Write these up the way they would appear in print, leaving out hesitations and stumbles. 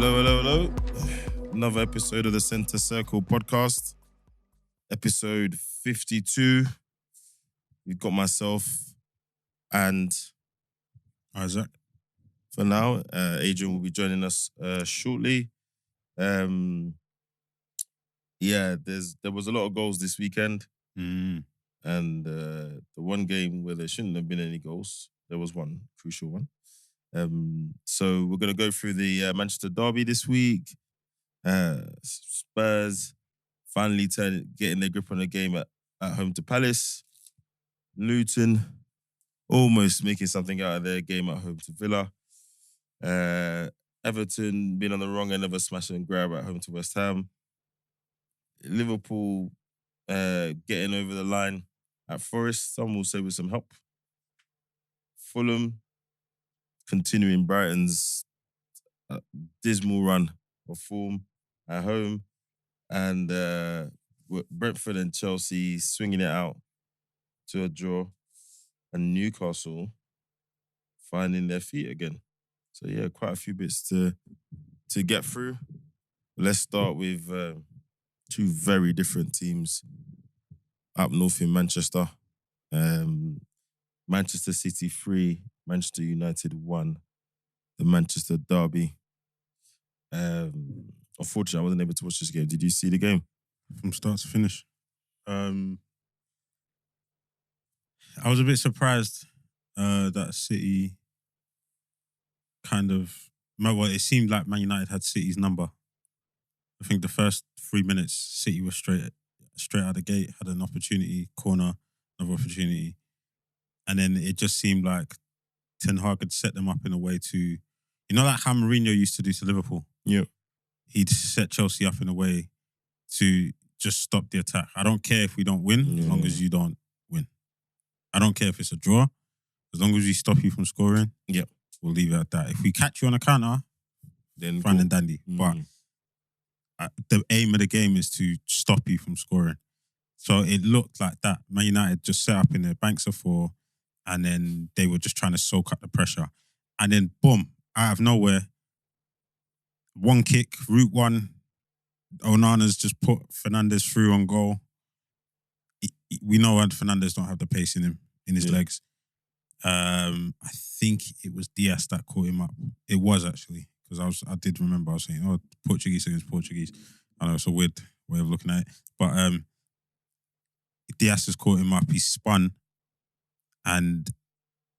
Hello, hello, hello. Another episode of the Centre Circle podcast. Episode 52. You've got myself and Isaac. For now. Adrian will be joining us shortly. There was a lot of goals this weekend. And the one game where there shouldn't have been any goals, there was one crucial one. So we're going to go through the Manchester derby this week. Spurs finally getting their grip on the game at home to Palace. Luton almost making something out of their game at home to Villa. Everton being on the wrong end of a smash and grab at home to West Ham. Liverpool getting over the line at Forest, some will say with some help. Fulham continuing Brighton's dismal run of form at home. And Brentford and Chelsea swinging it out to a draw. And Newcastle finding their feet again. So yeah, quite a few bits to get through. Let's start with two very different teams up north in Manchester. Manchester City 3, Manchester United 1. The Manchester derby. Unfortunately, I wasn't able to watch this game. Did you see the game? From start to finish. I was a bit surprised that City it seemed like Man United had City's number. I think the first 3 minutes, City was straight out of the gate, had an opportunity, corner, another opportunity. And then it just seemed like Ten Hag had set them up in a way to, like how Mourinho used to do to Liverpool? Yeah. He'd set Chelsea up in a way to just stop the attack. I don't care if we don't win, as long as you don't win. I don't care if it's a draw, as long as we stop you from scoring. Yep. We'll leave it at that. If we catch you on a counter, then fine and dandy. But the aim of the game is to stop you from scoring. So it looked like that. Man United just set up in their banks of four, and then they were just trying to soak up the pressure. And then, boom, out of nowhere, one kick, route one, Onana's just put Fernandes through on goal. We know Fernandes don't have the pace in his legs. I think it was Diaz that caught him up. It was actually, because I did remember I was saying, Portuguese against Portuguese. I know it's a weird way of looking at it, but Diaz has caught him up. He's spun, and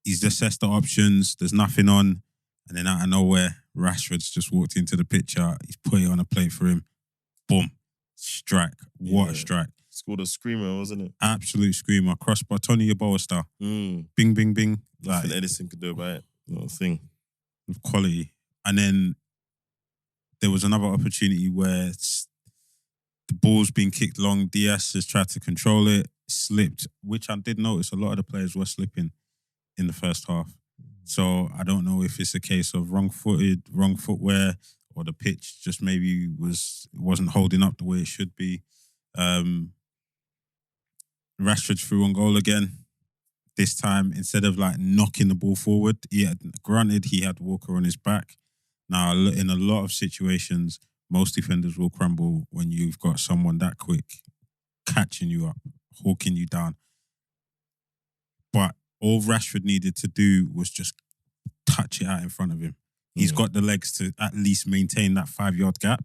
he's assessed the options. There's nothing on, and then out of nowhere, Rashford's just walked into the picture. He's put it on a plate for him. Boom, strike! What a strike! Scored a screamer, wasn't it? Absolute screamer. Crossbar, Tony Yeboah style. Bing, bing, bing. Nothing Edison could do about it. Not a thing. Quality. And then there was another opportunity where the ball's been kicked long. Diaz has tried to control it, slipped, which I did notice a lot of the players were slipping in the first half. So I don't know if it's a case of wrong-footed, wrong footwear, or the pitch just maybe wasn't holding up the way it should be. Rashford threw on goal again. This time, instead of knocking the ball forward, he had Walker on his back. Now, in a lot of situations, most defenders will crumble when you've got someone that quick catching you up, hawking you down. But all Rashford needed to do was just touch it out in front of him. He's got the legs to at least maintain that 5-yard gap.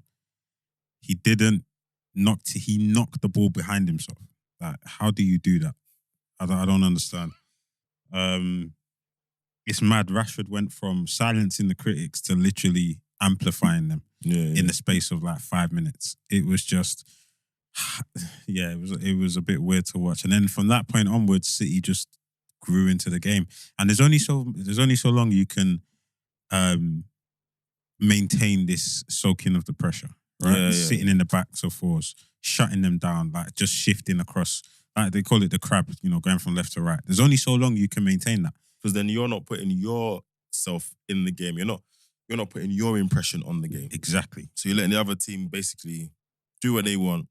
He didn't he knocked the ball behind himself. How do you do that? I don't understand. It's mad. Rashford went from silencing the critics to literally amplifying them in the space of 5 minutes. It was just, it was a bit weird to watch. And then from that point onwards, City just grew into the game. And there's only so long you can maintain this soaking of the pressure, right? Sitting in the backs of fours, shutting them down, just shifting across. They call it the crab, going from left to right. There's only so long you can maintain that. Because then you're not putting yourself in the game. You're not putting your impression on the game. Exactly. So you're letting the other team basically do what they want.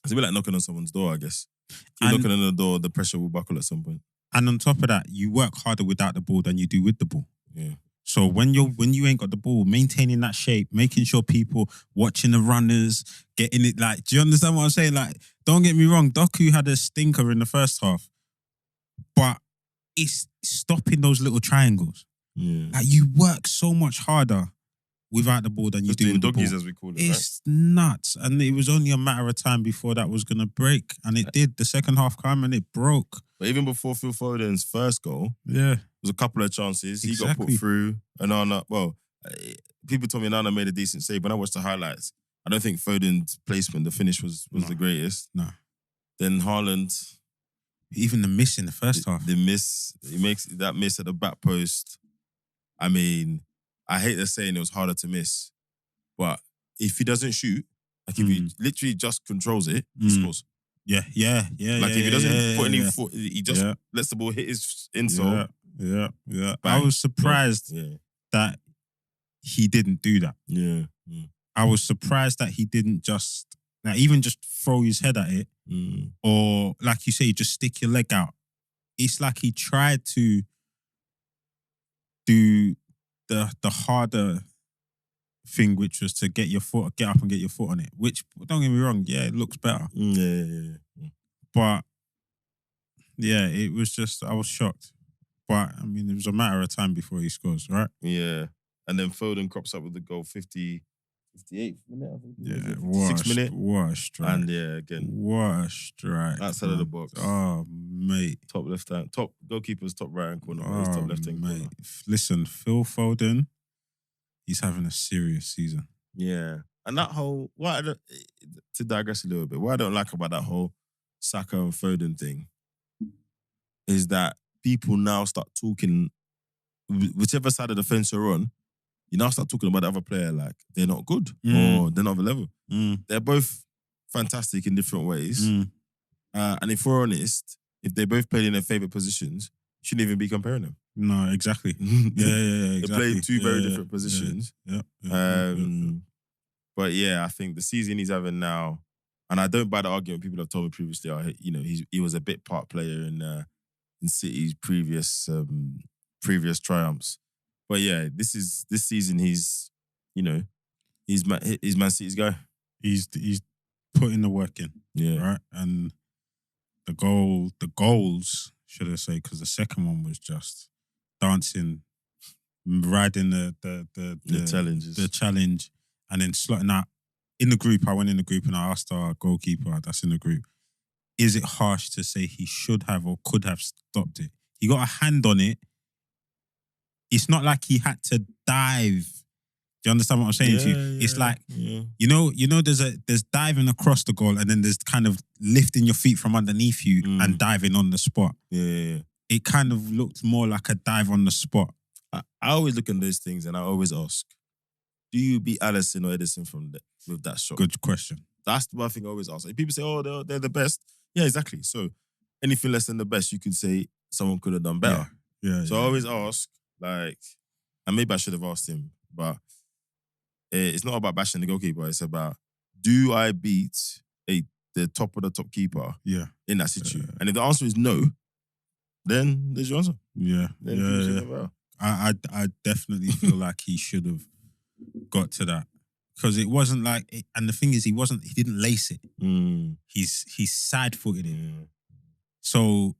It's a bit like knocking on someone's door, I guess. If you're knocking on the door, the pressure will buckle at some point. And on top of that, you work harder without the ball than you do with the ball. Yeah. So when you ain't got the ball, maintaining that shape, making sure people watching the runners, getting it like, do you understand what I'm saying? Like, don't get me wrong, Doku had a stinker in the first half, but it's stopping those little triangles. Yeah. Like, you work so much harder without the ball than you Just do doing with the doggies, ball. as we call it, It's nuts. And it was only a matter of time before that was going to break. And it did. The second half came and it broke. But even before Phil Foden's first goal, Yeah. there was a couple of chances. He got Exactly. put through. Anana, people told me Anana made a decent save. When I watched the highlights, I don't think Foden's placement, the finish was the greatest. No. Then Haaland, even the miss in the first half. The miss, he makes that miss at the back post. I mean, I hate the saying it was harder to miss, but if he doesn't shoot, like if he literally just controls it, he scores. Yeah. Like if he doesn't put any foot, he just lets the ball hit his insole. Yeah. Bang. I was surprised that he didn't do that. Yeah. I was surprised that he didn't just even just throw his head at it, or like you say, just stick your leg out. It's like he tried to do the harder thing, which was to get up and get your foot on it. Which, don't get me wrong, it looks better. Yeah. But it was just, I was shocked. But I mean, it was a matter of time before he scores, right? Yeah, and then Foden crops up with the goal 58th minute, I think. Yeah, 6 minute. What a strike. And again. What a strike. Outside of the box. Oh, mate. Top left hand, top goalkeeper's top right hand corner. Top left hand corner. Listen, Phil Foden, he's having a serious season. Yeah. And that whole, to digress a little bit, what I don't like about that whole Saka and Foden thing is that people now start talking, whichever side of the fence you're on, you now start talking about the other player like they're not good or they're not of a level. They're both fantastic in different ways. And if we're honest, if they both played in their favourite positions, you shouldn't even be comparing them. No, exactly. Exactly. They play two very different positions. But I think the season he's having now, and I don't buy the argument people have told me previously, he was a bit part player in City's previous triumphs. But this season he's Man City's guy. He's putting the work in. Yeah. Right? And the goals, should I say, because the second one was just dancing, riding the challenges. The challenge, and then slotting out. In the group, I went in the group and I asked our goalkeeper that's in the group, is it harsh to say he should have or could have stopped it? He got a hand on it. It's not like he had to dive. Do you understand what I'm saying to you? It's like, you know, there's diving across the goal and then there's kind of lifting your feet from underneath you and diving on the spot. Yeah. It kind of looked more like a dive on the spot. I always look at those things and I always ask, do you beat Alisson or Edison with that shot? Good question. That's one thing I always ask. If people say, oh, they're the best. Yeah, exactly. So anything less than the best, you could say someone could have done better. Yeah. So I always ask, like, and maybe I should have asked him, but it's not about bashing the goalkeeper. It's about, do I beat the top of the top keeper in that situation? And if the answer is no, then there's your answer. Yeah. I definitely feel like he should have got to that. Because it wasn't like, and the thing is, he didn't lace it. He's side-footed it. So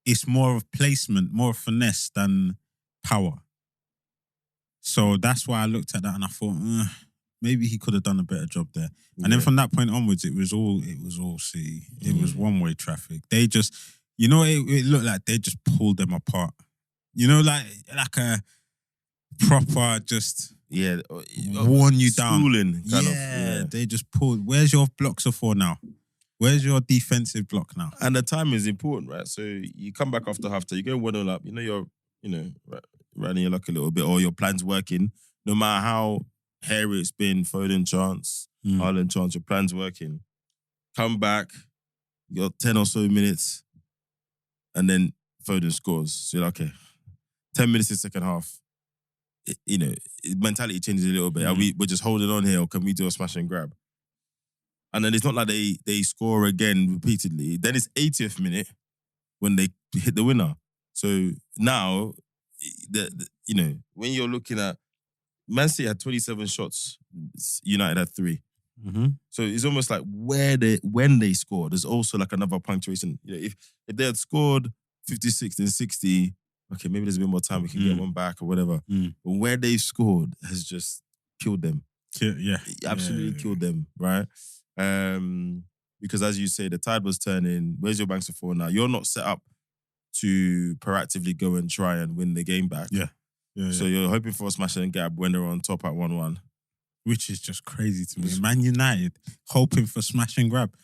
it's more of placement, more of finesse than power. So that's why I looked at that and I thought, maybe he could have done a better job there. And then from that point onwards, it was all City. It was one-way traffic. They just, it looked like they just pulled them apart. Like a proper just... worn you down. Schooling, kind of. They just pulled. Where's your blocks of 4 now? Where's your defensive block now? And the time is important, right? So you come back after half-time, you go 1-0 up, you're, running your luck a little bit, or your plan's working. No matter how hairy it's been, Foden chance, Haaland chance, your plan's working. Come back, you got 10 or so minutes, and then Foden scores. So you're like, okay, 10 minutes in the second half. Mentality changes a little bit. We're just holding on here, or can we do a smash and grab? And then it's not like they score again repeatedly. Then it's 80th minute when they hit the winner. So now when you're looking at Man City had 27 shots, United had 3. Mm-hmm. So it's almost like when they score, there's also like another punctuation. If they had scored 56 and 60, okay, maybe there's a bit more time, we can get one back or whatever. But where they've scored has just killed them. Yeah. Absolutely killed them, right? Because as you say, the tide was turning. Where's your banks for now? You're not set up to proactively go and try and win the game back. Yeah. So you're hoping for a smash and grab when they're on top at 1-1. Which is just crazy to me. Man United hoping for smash and grab.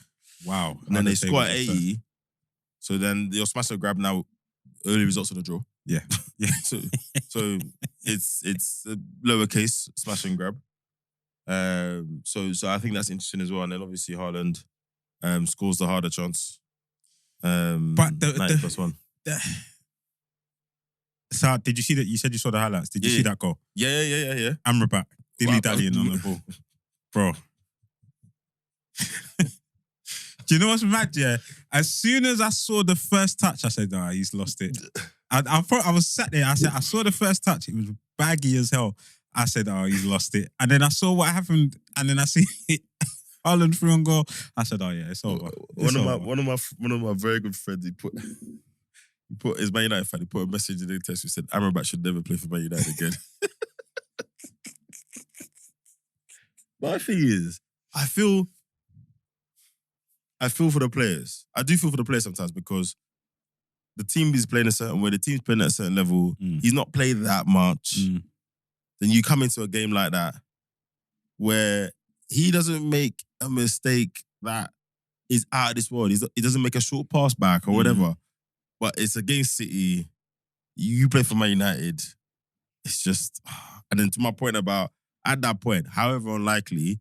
Wow. And then they score at 80. So then your smash and grab now, early results of the draw. Yeah. so it's a lowercase smash and grab. So I think that's interesting as well. And then obviously Haaland scores the harder chance. But the 90+1. So did you see that? You said you saw the highlights. Did you see that goal? Yeah. Amrabat dilly-dallying on the ball. Bro. Do you know what's mad, yeah? As soon as I saw the first touch, I said, he's lost it. I thought I was sat there, I saw the first touch, it was baggy as hell. I said, he's lost it. And then I saw what happened, and then I see Haaland through and goal. I said, yeah, it's over. One of my very good friends, he put his Man United fan, he put a message in the text who said, Amrabat should never play for Man United again. My thing is, I feel for the players. I do feel for the players sometimes because the team is playing a certain way, the team's playing at a certain level, he's not played that much. Then you come into a game like that where he doesn't make a mistake that is out of this world. He doesn't make a short pass back or whatever. But it's against City. You play for Man United. It's just... And then to my point about, at that point, however unlikely,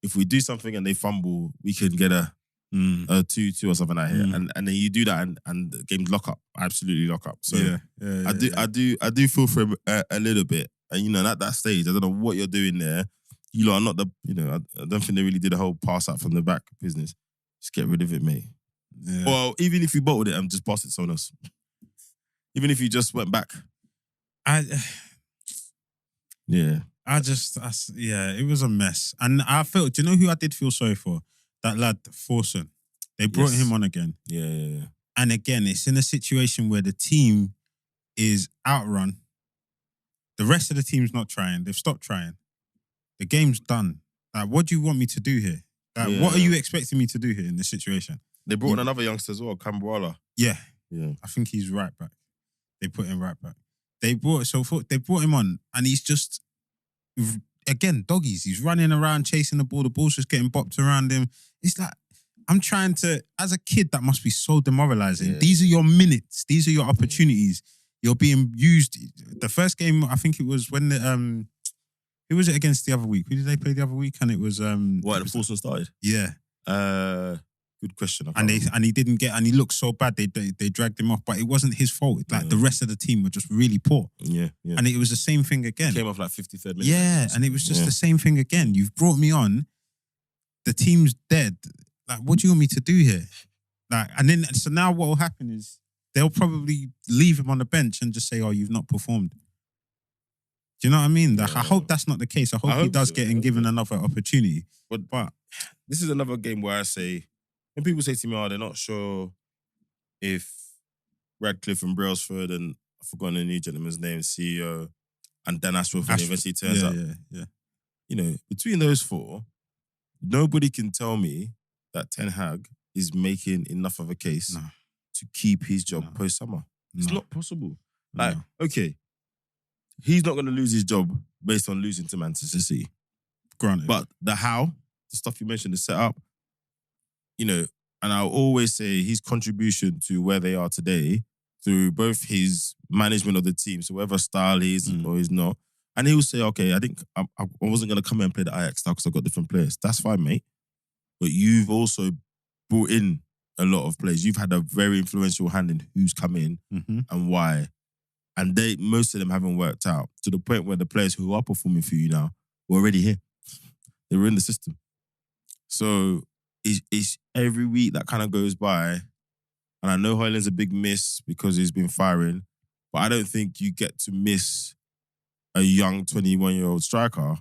if we do something and they fumble, we can get a 2-2 or something like here. And then you do that and the game's lock up. Absolutely lock up. So I do feel for him a little bit. And at that stage, I don't know what you're doing there. You lot are not I don't think they really did a whole pass out from the back business. Just get rid of it, mate. Yeah. Well, even if you bottled it and just passed it to someone else. Even if you just went back. It was a mess. And I felt, do you know who I did feel sorry for? That lad, Forson. They brought him on again. Yeah. And again, it's in a situation where the team is outrun. The rest of the team's not trying. They've stopped trying. The game's done. Like, what do you want me to do here? Like, what are you expecting me to do here in this situation? They brought in another youngster as well, Cambrala. Yeah. I think he's right back. They put him right back. They brought him on, and he's just, again, doggies. He's running around chasing the ball. The ball's just getting bopped around him. It's like, I'm trying to, as a kid, that must be so demoralizing. Yeah. These are your minutes. These are your opportunities. You're being used. The first game, I think it was when who was it against the other week? Who did they play the other week? And it was the Force started. Yeah. Good question. And he didn't get, and he looked so bad. They dragged him off, but it wasn't his fault. Like the rest of the team were just really poor. Yeah. And it was the same thing again. Came off like 53rd minute. Yeah, and it was just the same thing again. You've brought me on. The team's dead. Like, what do you want me to do here? Like, and then so now what will happen is they'll probably leave him on the bench and just say, you've not performed. Do you know what I mean? Like, I hope that's not the case. I hope he does get given another opportunity. But this is another game where I say, when people say to me, they're not sure if Radcliffe and Brailsford and I've forgotten the new gentleman's name, CEO, and Dan Ashworth when he eventually turns up. Yeah. Between those four, nobody can tell me that Ten Hag is making enough of a case to keep his job post-summer. It's not possible. Like, okay, he's not going to lose his job based on losing to Manchester City. Granted. But the how, the stuff you mentioned, the setup, and I'll always say his contribution to where they are today through both his management of the team, so whatever style he is or he's not, and he'll say, okay, I think I wasn't going to come here and play the Ajax style because I've got different players. That's fine, mate. But you've also brought in a lot of players. You've had a very influential hand in who's come in and why. And most of them haven't worked out to the point where the players who are performing for you now were already here. They were in the system. So it's every week that kind of goes by. And I know Højlund's a big miss because he's been firing. But I don't think you get to miss a young 21-year-old striker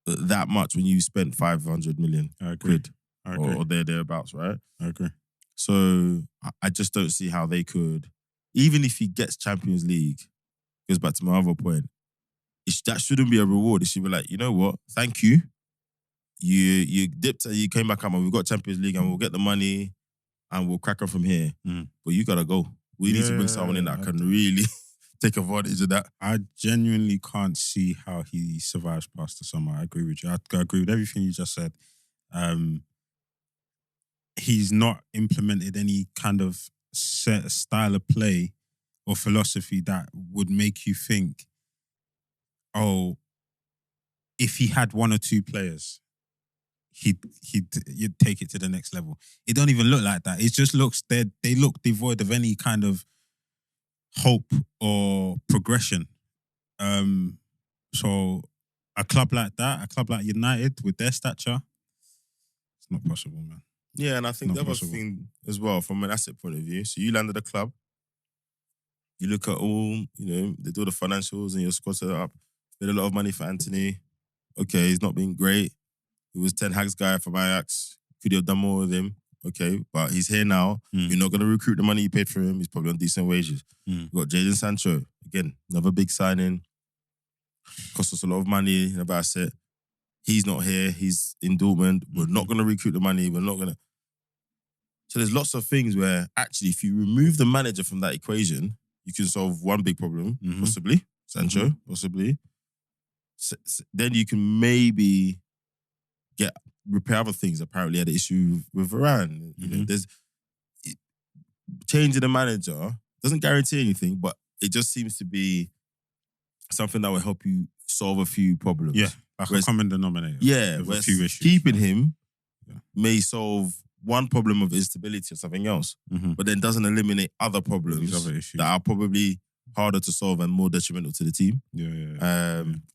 that much when you spent 500 million quid or thereabouts, right? I agree. So I just don't see how they could, even if he gets Champions League, goes back to my other point, that shouldn't be a reward. It should be like, you know what? Thank you. You dipped and you came back up and we've got Champions League and we'll get the money and we'll crack on from here. But you gotta go. We need to bring someone in that can really take advantage of that. I genuinely can't see how he survives past the summer. I agree with you. I agree with everything you just said. He's not implemented any kind of set style of play or philosophy that would make you think, oh, if he had one or two players, you'd take it to the next level. It don't even look like that. It just looks, they look devoid of any kind of hope or progression. So a club like that, a club like United with their stature, it's not possible, man. Yeah, and I think the other thing as well, from an asset point of view, so you landed a club, you look at all, they do the financials and your squad set up, paid a lot of money for Anthony. Okay, he's not been great. He was Ten Hag's guy from Ajax. Could you have done more with him? Okay, but he's here now. You're not going to recruit the money you paid for him. He's probably on decent wages. You've got Jadon Sancho. Again, another big signing. Cost us a lot of money, another asset. He's not here. He's in Dortmund. We're not going to recruit the money. We're not going to... So there's lots of things where actually if you remove the manager from that equation, you can solve one big problem, possibly. Sancho, possibly. Then you can maybe repair other things. Apparently had an issue with Varane. There's changing the manager doesn't guarantee anything, but it just seems to be something that will help you solve a few problems. Yeah, like a common denominator. Yeah, where a few issues. Keeping him may solve one problem of instability or something else, but then doesn't eliminate other problems other issues that are probably harder to solve and more detrimental to the team.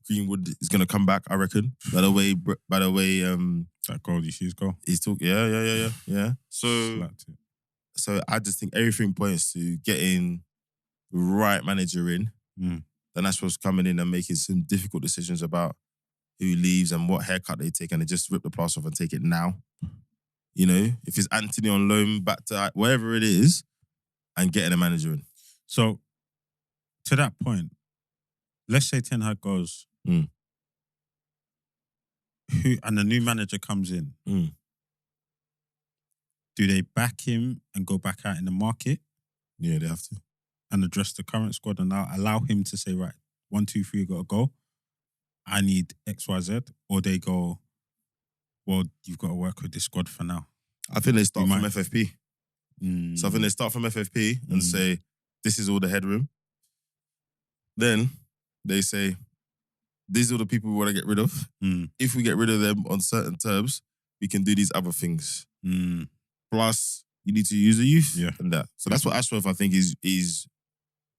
Greenwood is going to come back, I reckon. By the way, that goal, you see his goal? He's talking. Yeah. So I just think everything points to getting the right manager in. Then that's what's coming in and making some difficult decisions about who leaves and what haircut they take, and they just rip the plaster off and take it now. If it's Anthony on loan back to wherever it is, and getting a manager in. So, to that point, let's say Ten Hag goes, and the new manager comes in. Do they back him and go back out in the market? Yeah, they have to. And address the current squad and allow him to say, right, 1, 2, 3, got to go. I need X, Y, Z. Or they go, well, you've got to work with this squad for now. I think they start from FFP. So I think they start from FFP and say, this is all the headroom. Then they say, these are the people we want to get rid of. If we get rid of them on certain terms, we can do these other things. Plus, you need to use the youth and that. So that's what Ashworth, I think, is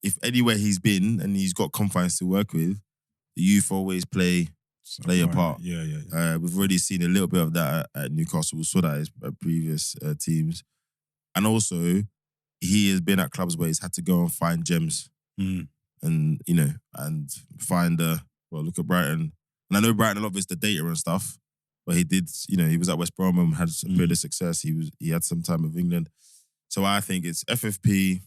if anywhere he's been and he's got confidence to work with, the youth always play a part. Yeah. We've already seen a little bit of that at Newcastle. We saw that at previous teams. And also, he has been at clubs where he's had to go and find gems. And, and find look at Brighton. And I know Brighton, a lot of it's the data and stuff, but he did, he was at West Brom and had a bit of success. He had some time with England. So I think it's FFP.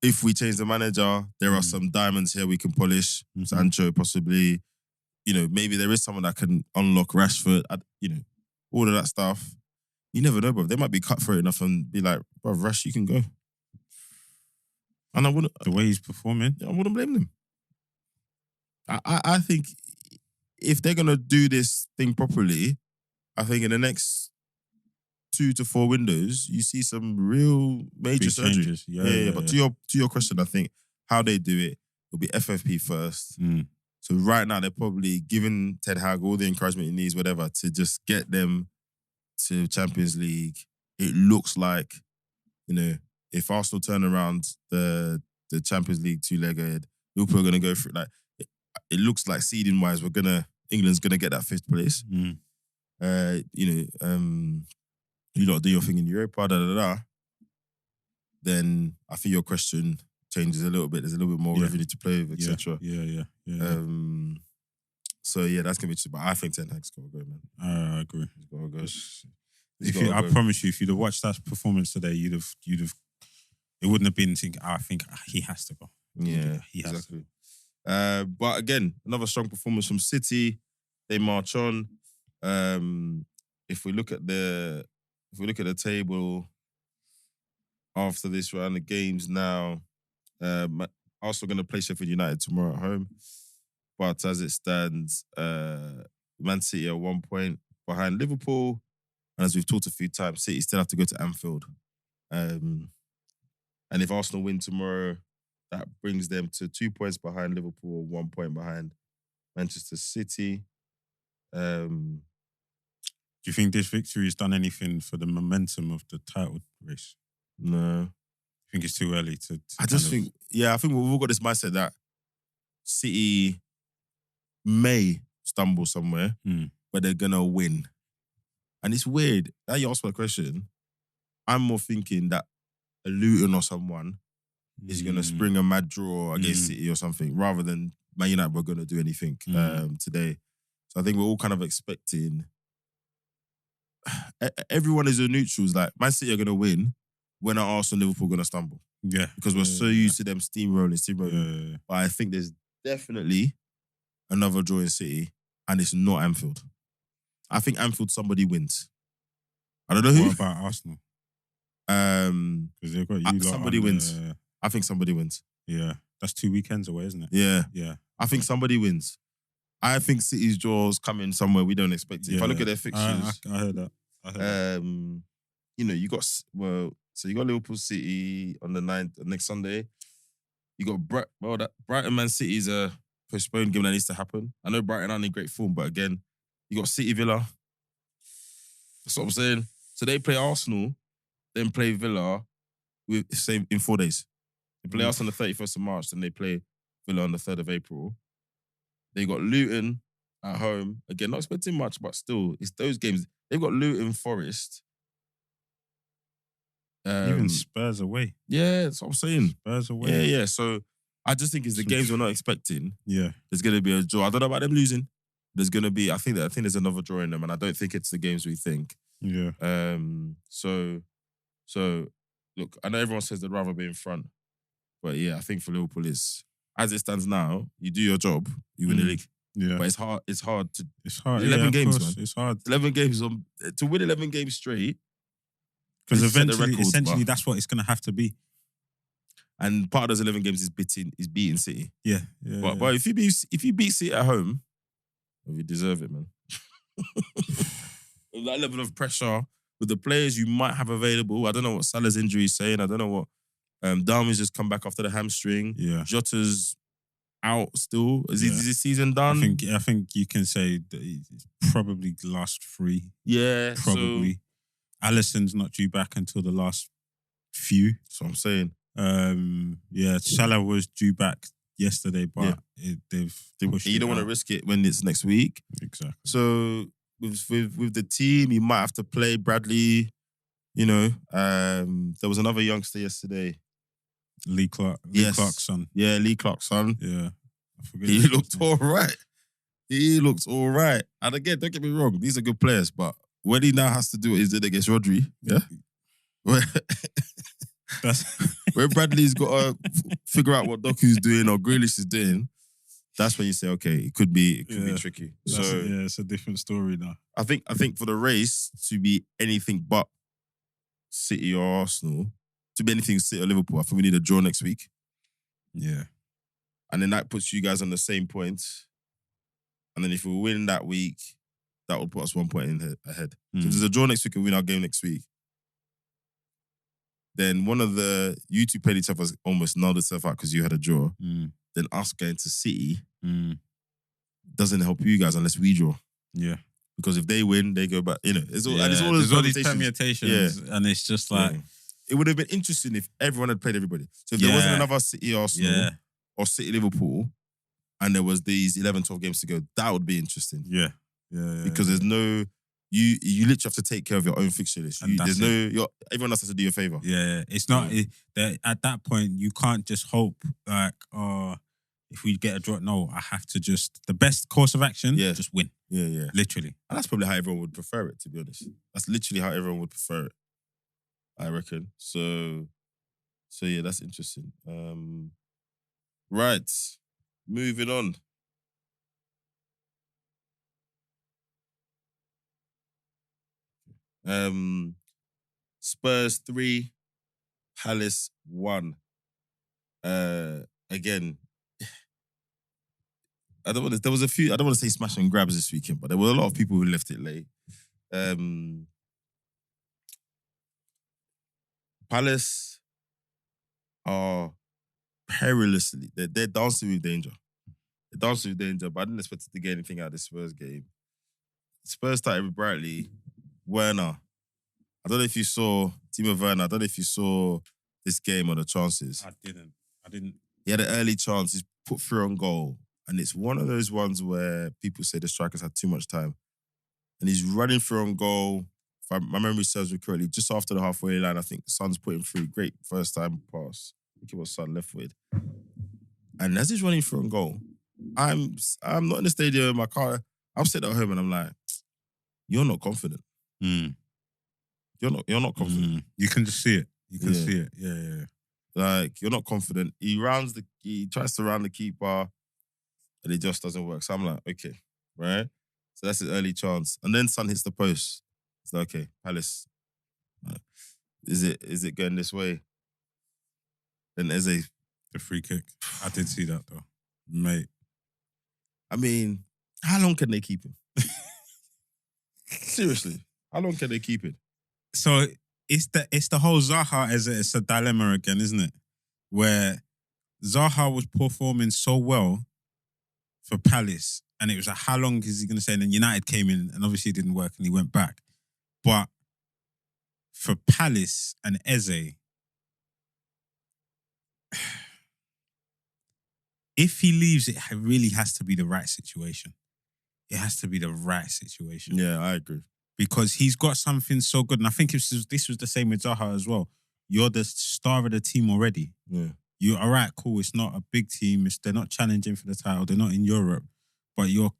If we change the manager, there are some diamonds here we can polish. Sancho, possibly. Maybe there is someone that can unlock Rashford. All of that stuff. You never know, bro. They might be cutthroat enough and be like, bro, Rash, you can go. And I wouldn't... The way he's performing? I wouldn't blame them. I think if they're going to do this thing properly, I think in the next 2 to 4 windows, you see some real major Big surgery. Changes. Yeah. But to your question, I think how they do it will be FFP first. So right now, they're probably giving Ten Hag all the encouragement he needs, whatever, to just get them to Champions League. It looks like, if Arsenal turn around the Champions League 2-legged, Liverpool are going to go through. Like, it looks like seeding wise, England's going to get that 5th place. You lot do your thing in Europa, Then I think your question changes a little bit. There's a little bit more revenue to play with, etc. Yeah. So yeah, that's gonna be. But I think Ten Hag's got to go, man. I agree. He's got to go. I promise you, if you'd have watched that performance today, you'd have. It wouldn't have been thinking. I think he has to go. Yeah, he has exactly. But again, another strong performance from City. They march on. If we look at the table after this round of games now, Arsenal going to play Sheffield United tomorrow at home. But as it stands, Man City are 1 point behind Liverpool. And as we've talked a few times, City still have to go to Anfield. And if Arsenal win tomorrow, that brings them to 2 points behind Liverpool, 1 point behind Manchester City. Do you think this victory has done anything for the momentum of the title race? No. I think it's too early to I think we've all got this mindset that City may stumble somewhere, but they're going to win. And it's weird. Now you ask me a question, I'm more thinking that a Luton or someone is going to spring a mad draw against City or something, rather than Man United were going to do anything today. So I think we're all kind of expecting... Everyone is a neutrals. Like, Man City are going to win when are Arsenal and Liverpool going to stumble. Yeah. Because we're so used to them steamrolling. But I think there's definitely another draw in City, and it's not Anfield. I think Anfield somebody wins. I don't know who. What about Arsenal? Because they've got you somebody wins. I think somebody wins. Yeah. That's 2 weekends away, isn't it? Yeah. I think somebody wins. I think City's draws come in somewhere we don't expect it. If I look at their fixtures... I heard that. You got Liverpool City on the 9th, next Sunday. You got Brighton Man City is a postponed game that needs to happen. I know Brighton aren't in great form, but again, you got City Villa. That's what I'm saying. So they play Arsenal, then play Villa in 4 days. They play Arsenal on the 31st of March, then they play Villa on the 3rd of April. They got Luton at home. Again, not expecting much, but still, it's those games. They've got Luton, Forest. Even Spurs away. Yeah, that's what I'm saying. Spurs away. Yeah. So I just think it's the games we're not expecting. Yeah. There's going to be a draw. I don't know about them losing. There's going to be, I think there's another draw in them, and I don't think it's the games we think. Yeah. So look, I know everyone says they'd rather be in front, but yeah, I think for Liverpool is, as it stands now, you do your job, you win the league. Yeah. But it's hard. It's hard. 11 games, course, man. It's hard. 11 games to win 11 games straight. Because essentially, that's what it's going to have to be. And part of those 11 games is beating City. Yeah. But if you beat City at home, you deserve it, man. With that level of pressure, with the players you might have available, I don't know what Salah's injury is saying. I don't know what Darwin's just come back after the hamstring. Yeah. Jota's out still. Is his season done? I think you can say that he's probably last 3. Yeah, probably. Alisson's not due back until the last few. That's what I'm saying. Salah was due back yesterday, but they've pushed it. You don't want to risk it when it's next week. Exactly. So with the team, you might have to play Bradley. You know, there was another youngster yesterday. Lee Clark's son. Yeah, Lee Clark's son. Yeah. I forget He looked all right. And again, don't get me wrong, these are good players, but when he now has to do what he did against Rodri, where Bradley's got to figure out what Doku's doing or Grealish is doing, that's when you say, okay, it could be tricky. It's a different story now. I think for the race to be anything but City or Arsenal, to be anything City or Liverpool, I think we need a draw next week. Yeah. And then that puts you guys on the same point. And then if we win that week, that would put us 1 point ahead. So if there's a draw next week and we win our game next week, then one of the, you two played each other almost nulled itself out because you had a draw. Then us going to City doesn't help you guys unless we draw. Yeah. Because if they win, they go back. You know, it's all these permutations. And it's just like... It would have been interesting if everyone had played everybody. So if there wasn't another City Arsenal or City Liverpool and there was these 11, 12 games to go, that would be interesting. Yeah. Because there's no... you literally have to take care of your own fixture list. And that's everyone else has to do you a favor. Yeah, it's not at that point you can't just hope like, if we get a draw. No, I have to just the best course of action. Yeah. Just win. Yeah. Literally, and that's probably how everyone would prefer it. To be honest, that's literally how everyone would prefer it. I reckon. So yeah, that's interesting. Right, moving on. Spurs 3, Palace 1. Again, I don't want to say smash and grabs this weekend, but there were a lot of people who left it late. Palace are perilously, they're dancing with danger. They're dancing with danger, but I didn't expect to get anything out of the Spurs game. Spurs started with Brightly, Werner. I don't know if you saw Timo Werner. I don't know if you saw this game or the chances. I didn't. He had an early chance. He's put through on goal. And it's one of those ones where people say the strikers had too much time. And he's running through on goal. If my memory serves me correctly, just after the halfway line, I think Son's put him through. Great first time pass. I think it was Son left footed. And as he's running through on goal, I'm not in the stadium, my car. I'm sitting at home and I'm like, you're not confident. You're not confident. You can just see it. You can see it. Yeah. Like, you're not confident. He tries to round the keeper, and it just doesn't work. So I'm like, okay, right? So that's his early chance. And then Son hits the post. It's like, okay, Palace, is it going this way? Then Eze. The free kick. I did see that though. Mate. I mean, how long can they keep him? Seriously, how long can they keep it? So it's the whole Zaha it's a dilemma again, isn't it? Where Zaha was performing so well for Palace, and it was like, how long is he going to stay? And then United came in, and obviously it didn't work, and he went back. But for Palace and Eze, if he leaves, it really has to be the right situation. It has to be the right situation. Yeah, I agree. Because he's got something so good. And I think this was the same with Zaha as well. You're the star of the team already. Yeah. You're all right, cool. It's not a big team. They're not challenging for the title. They're not in Europe. But your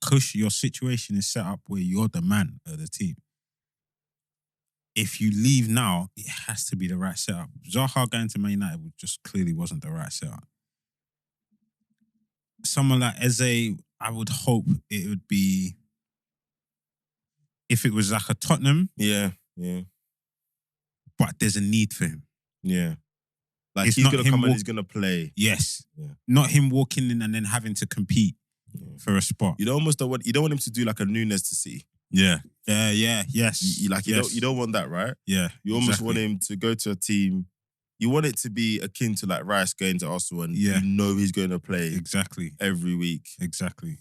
situation is set up where you're the man of the team. If you leave now, it has to be the right setup. Zaha going to Man United just clearly wasn't the right setup. Someone like Eze, I would hope it would be, if it was like a Tottenham. Yeah. But there's a need for him. Yeah. Like, he's going to come and he's going to play. Yes. Yeah. Not him walking in and then having to compete for a spot. You don't want him to do like a Nunes to see. Yeah. Yes. You don't want that, right? Yeah. You almost want him to go to a team. You want it to be akin to like Rice going to Arsenal, and you know he's going to play exactly every week. Exactly.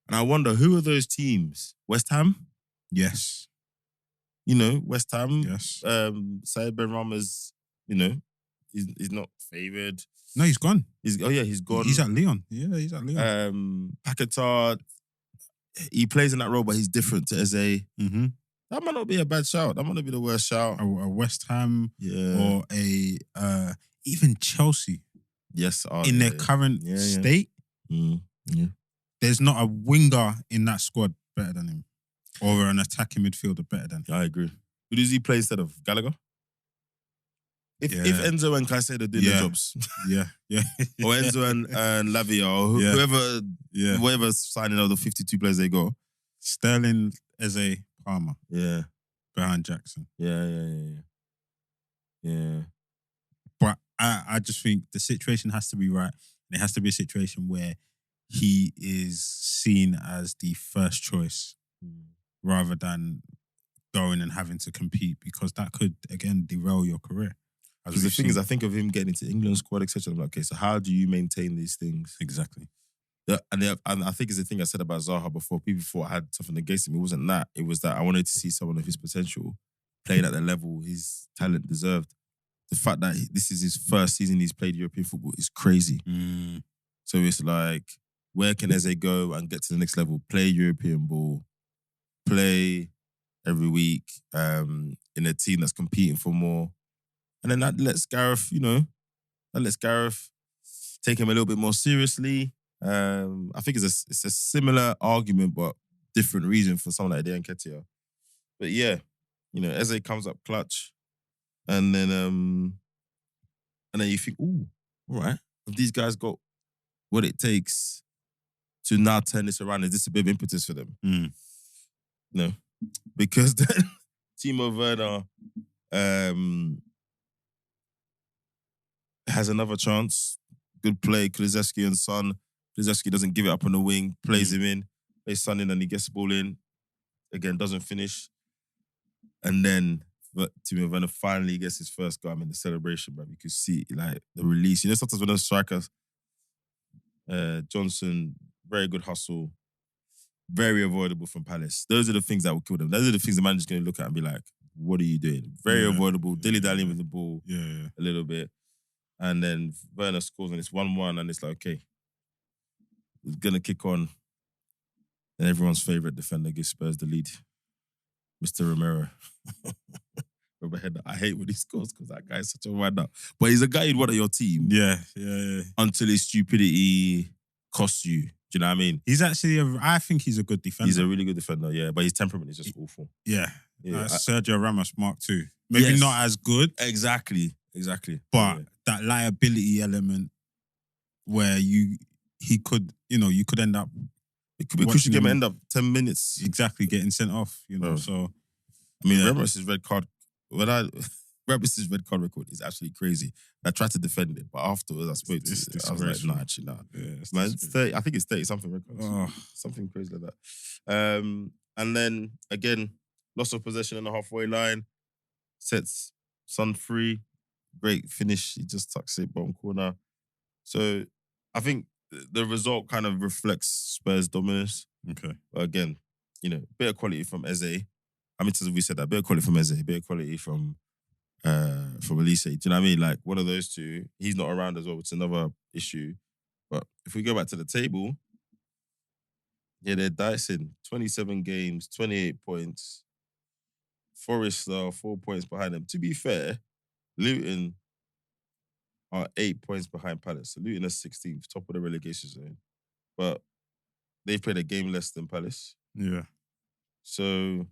And I wonder, who are those teams? West Ham? Yes. You know, West Ham. Yes. Said Ben Rama's, you know, he's not favoured. No, he's gone. He's gone. He's at Lyon. Yeah, he's at Lyon. Paquetá, he plays in that role, but he's different to Eze. Mm-hmm. That might not be a bad shout. That might not be the worst shout. A West Ham or even Chelsea. Yes. In their current state, there's not a winger in that squad better than him. Or an attacking midfielder better than him. I agree. Who does he play instead of? Gallagher? If Enzo and Caicedo did the jobs. Yeah. Or Enzo and Lavia or whoever's signing out the 52 players they got. Sterling, Eze, Palmer. Yeah. Behind Jackson. Yeah. But I just think the situation has to be right. It has to be a situation where he is seen as the first choice rather than going and having to compete, because that could, again, derail your career. Because the thing is, I think of him getting into England squad, etc. I'm like, okay, so how do you maintain these things? Exactly. Yeah, and I think it's the thing I said about Zaha before. People thought I had something against him. It wasn't that. It was that I wanted to see someone of his potential playing at the level his talent deserved. The fact that this is his first season he's played European football is crazy. So it's like, where can Eze go and get to the next level? Play European ball. Play every week in a team that's competing for more. And then that lets Gareth, take him a little bit more seriously. I think it's a similar argument, but different reason for someone like Ade Nketiah. But yeah, Eze comes up clutch, and then you think, ooh, all right, have these guys got what it takes to now turn this around? Is this a bit of impetus for them? No, because then Timo Werner has another chance. Good play, Kulusevski and Son. Kulusevski doesn't give it up on the wing, plays him in, plays Son in, and he gets the ball in. Again, doesn't finish. And then Timo Werner finally gets his first goal. I mean, the celebration, but you could see like the release. Sometimes when those strikers, Johnson, very good hustle, very avoidable from Palace. Those are the things that will kill them. Those are the things the manager's going to look at and be like, what are you doing? Very avoidable, dilly-dallying with the ball a little bit. And then Werner scores and it's 1-1 and it's like, okay, we're going to kick on. And everyone's favourite defender gives Spurs the lead. Mr. Romero. I hate when he scores because that guy is such a wind-up. But he's a guy you'd want on your team. Yeah. Until his stupidity costs you. Do you know what I mean? He's actually, I think he's a good defender. He's a really good defender, yeah. But his temperament is just awful. Yeah. Sergio Ramos Mark II. Maybe not as good. Exactly. But that liability element where you could end up... It could be a crucial game and end up 10 minutes. Exactly, getting sent off, So... I mean, Ramos's red card... Ramos's red card record is absolutely crazy. I tried to defend it, but afterwards I spoke to him. I was like, no, actually, no. Yeah, man, it's 30, I think it's 30-something records. Something crazy like that. And then, again, loss of possession on the halfway line. Sets Son free. Great finish. He just tucks it bottom corner. So, I think the result kind of reflects Spurs' dominance. Okay. But again, bit of quality from Eze. I mean, we said that, bit of quality from Eze, bit of quality from Elise. Do you know what I mean? Like, one of those two, he's not around as well, which is another issue. But if we go back to the table, they're dicing. 27 games, 28 points. Forest are 4 points behind them. To be fair, Luton are 8 points behind Palace. So Luton are 16th, top of the relegation zone. But they've played a game less than Palace. Yeah. So,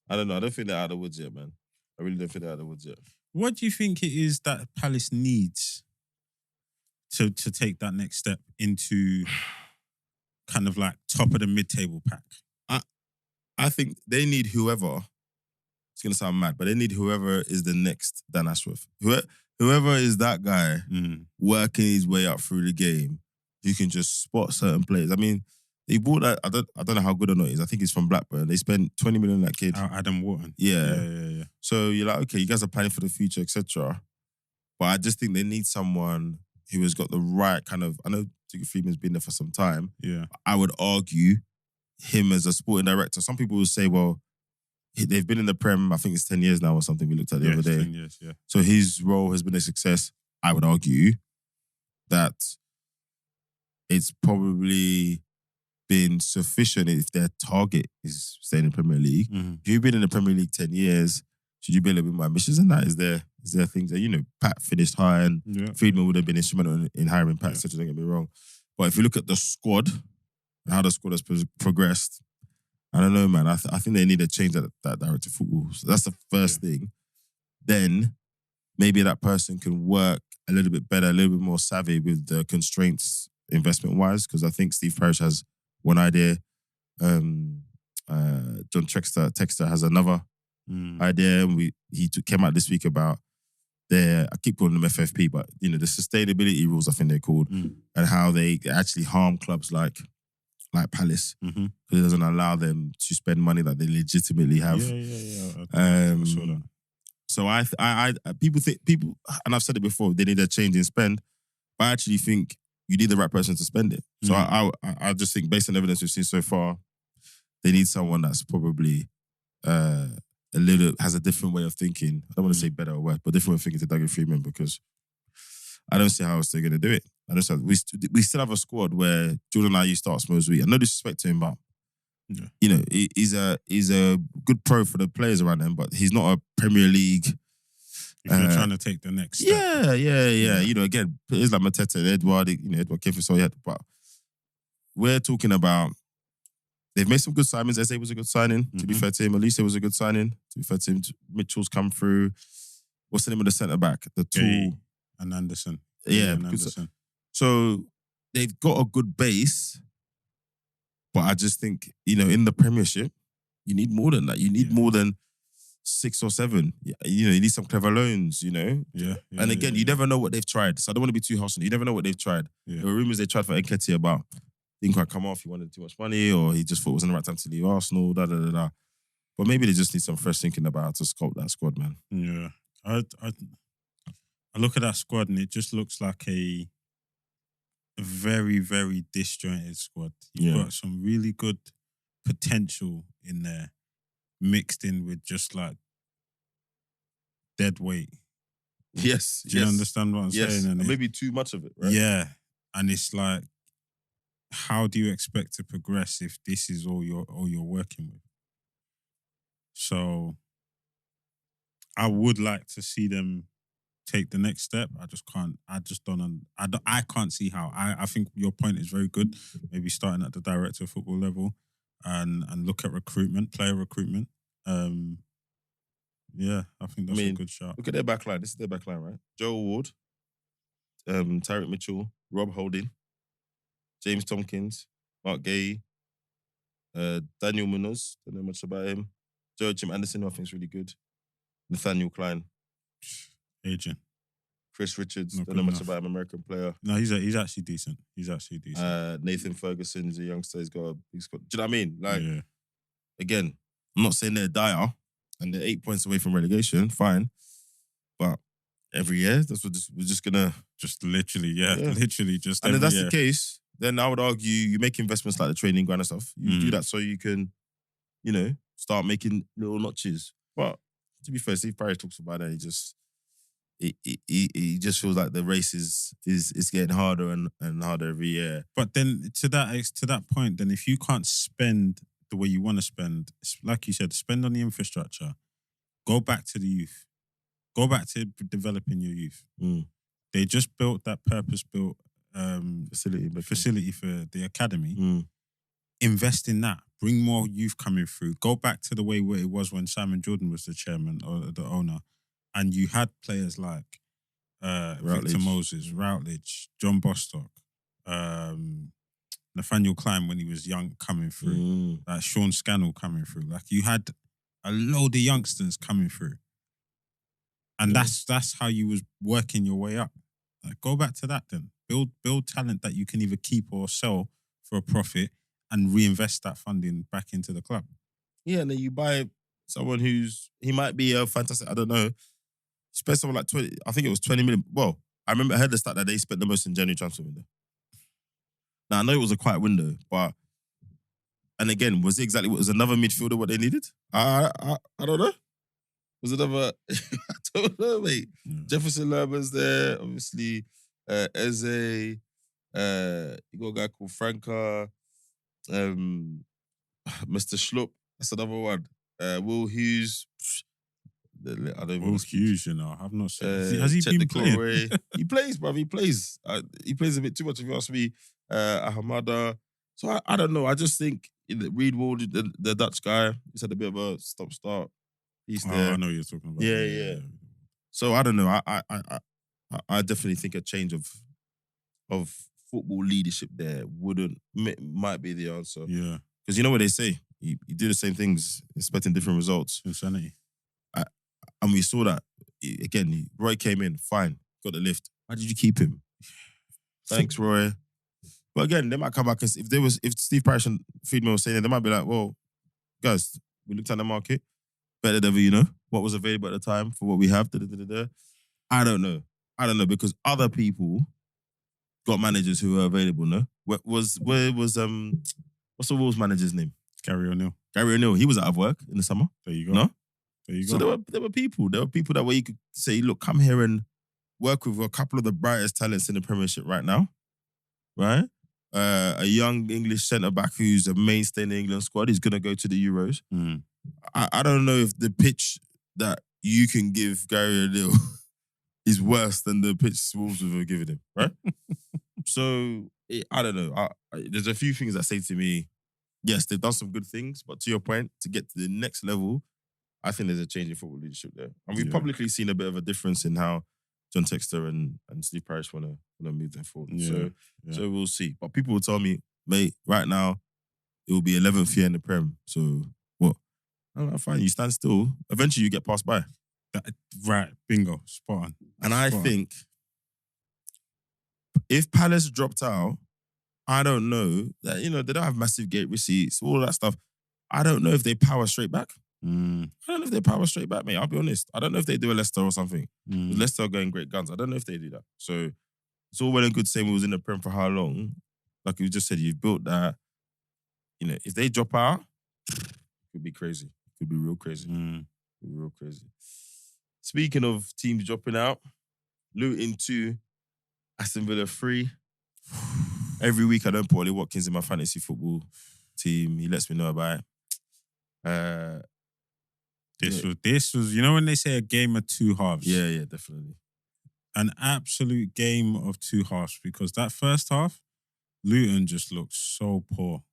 I don't know. I don't think they're out of the woods yet, man. I really don't think they're out of the woods yet. What do you think it is that Palace needs to take that next step into kind of like top of the mid-table pack? I think they need whoever, it's going to sound mad, but they need whoever is the next Dan Ashworth. Whoever is that guy working his way up through the game who can just spot certain players. I mean, they bought that, I don't know how good or not it is. I think he's from Blackburn. They spent 20 million on that kid. Adam Wharton. Yeah. So you're like, okay, you guys are planning for the future, etc. But I just think they need someone who has got the right kind of... I know Tigger Freeman's been there for some time. Yeah. I would argue him as a sporting director. Some people will say, well, they've been in the Prem, I think it's 10 years now or something we looked at the other day. 10 years, yeah. So his role has been a success. I would argue that it's probably been sufficient if their target is staying in the Premier League. If you've been in the Premier League 10 years, should you be a little bit more ambitious than that? Is there things that, Pat finished high and Friedman would have been instrumental in hiring Pat, so don't get me wrong. But if you look at the squad and how the squad has progressed, I don't know, man. I think they need to change that director of football. So that's the first thing. Then maybe that person can work a little bit better, a little bit more savvy with the constraints investment-wise, because I think Steve Parish has one idea. John Texter has another idea. And he came out this week about I keep calling them FFP, but the sustainability rules, I think they're called, and how they actually harm clubs like Palace because it doesn't allow them to spend money that they legitimately have. Yeah. I saw that. So I people, and I've said it before, they need a change in spend, but I actually think you need the right person to spend it. So I just think, based on evidence we've seen so far, they need someone that's probably has a different way of thinking. I don't want to say better or worse, but different way of thinking to Doug Freeman, because I don't see how else they're going to do it. We still have a squad where Jordan Ayew starts most week. No disrespect to him, but Yeah. You know, he's a good pro for the players around him, but he's not a Premier League. If you're trying to take the next step. Yeah. You know, again, it's like Mateta and Edward, Edward Kiffin, so but we're talking about they've made some good signings. Eze was a good signing, to be fair to him. Elise was a good signing, to be fair to him. Mitchell's come through. What's the name of the centre-back? The tall... And Anderson. Yeah. And Anderson. So they've got a good base, but I just think, in the Premiership, you need more than that. You need more than 6 or 7. You need some clever loans, Yeah. And again, you never know what they've tried. So I don't want to be too harsh on it. You never know what they've tried. Yeah. There were rumours they tried for Nketiah about didn't quite come off, he wanted too much money, or he just thought it wasn't the right time to leave Arsenal, da. But maybe they just need some fresh thinking about how to sculpt that squad, man. Yeah. I look at that squad and it just looks like a very, very disjointed squad. You've got some really good potential in there, mixed in with just like dead weight. Yes. Do you understand what I'm saying? And maybe too much of it, right? Yeah. And it's like, how do you expect to progress if this is all you're working with? So I would like to see them take the next step. I just can't. I can't see how. I think your point is very good. Maybe starting at the director of football level and look at player recruitment. Yeah, I think that's a good shot. Look at their backline. This is their backline, right? Joe Ward, Tyreek Mitchell, Rob Holding, James Tompkins, Mark Gay, Daniel Munoz, don't know much about him. Jim Anderson, who I think is really good. Nathaniel Klein. Agent. Chris Richards, don't know much about him, American player. No, he's actually decent. Nathan Ferguson is a youngster. He's got. Do you know what I mean? Like, again, I'm not saying they're dire and they're 8 points away from relegation. Fine, but every year, we're just gonna literally just. And if that's year. the case, then I would argue you make investments like the training ground and stuff. You do that so you can, start making little notches. But to be fair, Steve Parish talks about that. He just feels like the race is getting harder and harder every year. But then to that point, then if you can't spend the way you want to spend, like you said, spend on the infrastructure, go back to the youth, go back to developing your youth. They just built that purpose-built facility for the academy. Invest in that. Bring more youth coming through. Go back to the way where it was when Simon Jordan was the chairman or the owner. And you had players like Victor Moses, Routledge, John Bostock, Nathaniel Klein when he was young coming through, like Sean Scannell coming through. Like you had a load of youngsters coming through. And that's how you was working your way up. Like, go back to that then. Build talent that you can either keep or sell for a profit and reinvest that funding back into the club. Yeah, and then you buy someone he might be a fantastic, I don't know, spent someone like 20, I think it was 20 million. Well, I heard the stat that they spent the most in January transfer window. Now, I know it was a quiet window, but, and again, was another midfielder what they needed? I don't know. Was it another, I don't know, mate. Jefferson Lerman's there, obviously, Eze, you got a guy called Franca, Mr. Schlupp, that's another one. Will Hughes, I don't Will Hughes, I've not seen. Has he been playing? He plays, bruv. He plays. He plays a bit too much, if you ask me. Ahamada. So I don't know. I just think Reed Ward, the Dutch guy, he's had a bit of a stop-start. He's there. I know what you're talking about. Yeah. So I don't know. I definitely think a change of football leadership there might be the answer. Yeah. Because you know what they say. You do the same things, expecting different results. Insanity. And we saw that. Again, Roy came in, fine, got the lift. Why did you keep him? Thanks, Roy. But again, they might come back and if Steve Parish and Friedman were saying it, they might be like, well, guys, we looked at the market, better than what was available at the time for what we have. I don't know because other people got managers who were available. No, where was what's the Wolves manager's name? Gary O'Neill. Gary O'Neill. He was out of work in the summer. There you go. No. There you go. So there were people that where you could say, look, come here and work with a couple of the brightest talents in the Premiership right now, right? a young English centre-back who's a mainstay in the England squad. He's going to go to the Euros. I don't know if the pitch that you can give Gary O'Neill is worse than the pitch Wolves have given him, right? So, I don't know. There's a few things that say to me, yes, they've done some good things, but to your point, to get to the next level, I think there's a change in football leadership there. And we've publicly seen a bit of a difference in how John Textor and Steve Parish want to move them forward. So we'll see. But people will tell me, mate, right now, it will be 11th year in the Prem. So what? I'm like, fine, you stand still. Eventually you get passed by. Right, bingo, spot on. And I think if Palace dropped out, I don't know that, they don't have massive gate receipts, all that stuff. I don't know if they power straight back. I don't know if they power straight back, mate. I'll be honest. I don't know if they do a Leicester or something. Leicester are going great guns. I don't know if they do that. So it's all well and good saying we was in the Prem for how long. Like you just said, you've built that. If they drop out, it could be crazy. It could be real crazy. It could be real crazy. Speaking of teams dropping out, Luton 2, Aston Villa 3. Every week I don't put Ollie Watkins in my fantasy football team. He lets me know about it. This was, when they say a game of two halves? Yeah, definitely. An absolute game of two halves, because that first half, Luton just looked so poor.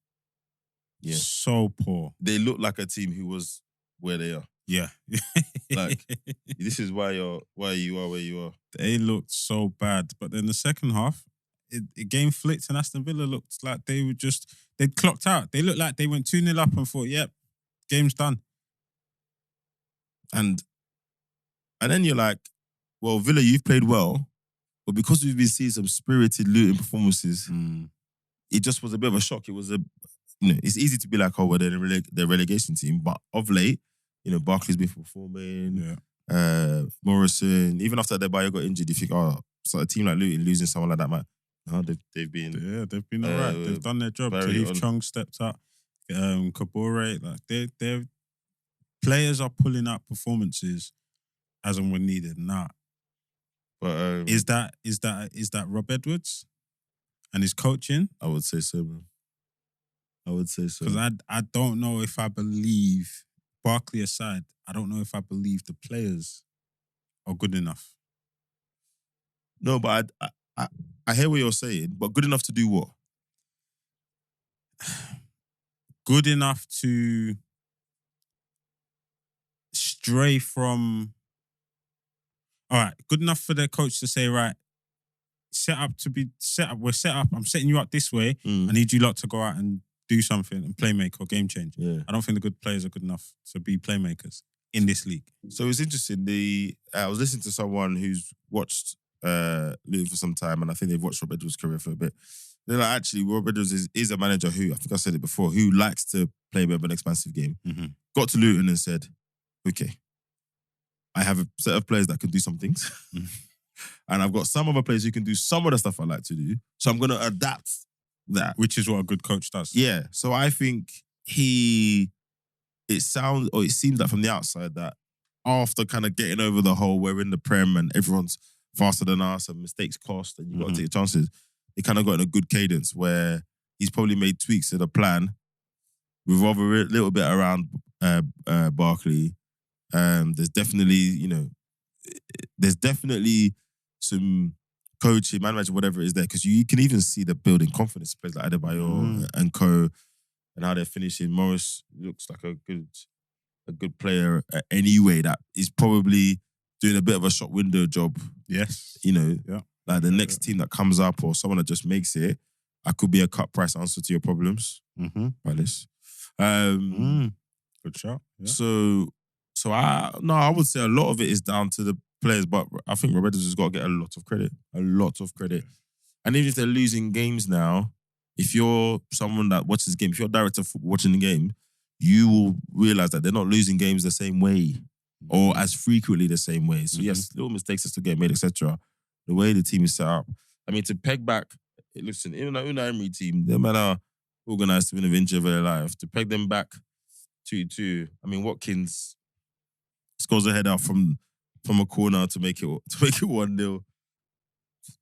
Yeah. So poor. They look like a team who was where they are. Yeah. Like, this is why you are where you are. They looked so bad. But then the second half, it game flicked and Aston Villa looked like they'd clocked out. They looked like they went 2-0 up and thought, yep, game's done. And then you're like, well, Villa, you've played well, but because we've been seeing some spirited Luton performances, it just was a bit of a shock. It was it's easy to be like, oh, well, they're the relegation team, but of late, Barkley's been performing. Morrison, even after Adebayo got injured, you think, oh, so a team like Luton losing someone like that, man. No, they've been all right. They've done their job. Tahith Chong stepped up. Kabore, like they're players are pulling out performances as and when needed. Nah. But is that Rob Edwards and his coaching? I would say so, man. I would say so. Because I don't know if I believe, Barkley aside, I don't know if I believe the players are good enough. No, but I hear what you're saying, but good enough to do what? Good enough to stray from... All right, good enough for their coach to say, right, we're set up, I'm setting you up this way, I need you lot to go out and do something and play make or game change. Yeah. I don't think the good players are good enough to be playmakers in this league. So it's interesting. I was listening to someone who's watched Luton for some time, and I think they've watched Rob Edwards' career for a bit. They're like, actually, Rob Edwards is a manager who, I think I said it before, who likes to play a bit of an expansive game. Got to Luton and said, okay, I have a set of players that can do some things. And I've got some other players who can do some of the stuff I like to do. So I'm going to adapt that. Which is what a good coach does. Yeah. So I think it seems like from the outside that after kind of getting over the whole we're in the Prem and everyone's faster than us and mistakes cost and you've got to take chances, he kind of got in a good cadence where he's probably made tweaks to the plan, revolve a little bit around Barkley. There's definitely some coaching, management, whatever it is there, because you can even see the building confidence players like Adebayo and co, and how they're finishing. Morris looks like a good player anyway. That is probably doing a bit of a shop window job. Yes, like the next team that comes up or someone that just makes it, I could be a cut price answer to your problems. Palace. Good shot. Yeah. So I would say a lot of it is down to the players, but I think Rob Edwards has got to get a lot of credit. And even if they're losing games now, if you're someone that watches the game, if you're a director of football watching the game, you will realise that they're not losing games the same way or as frequently the same way. So yes, little mistakes are still getting made, etc. The way the team is set up. I mean, to peg back, listen, even the Unai Emery team, no matter organised to win a venture of their life, to peg them back 2-2. I mean, Watkins scores a head out from a corner to make it 1-0.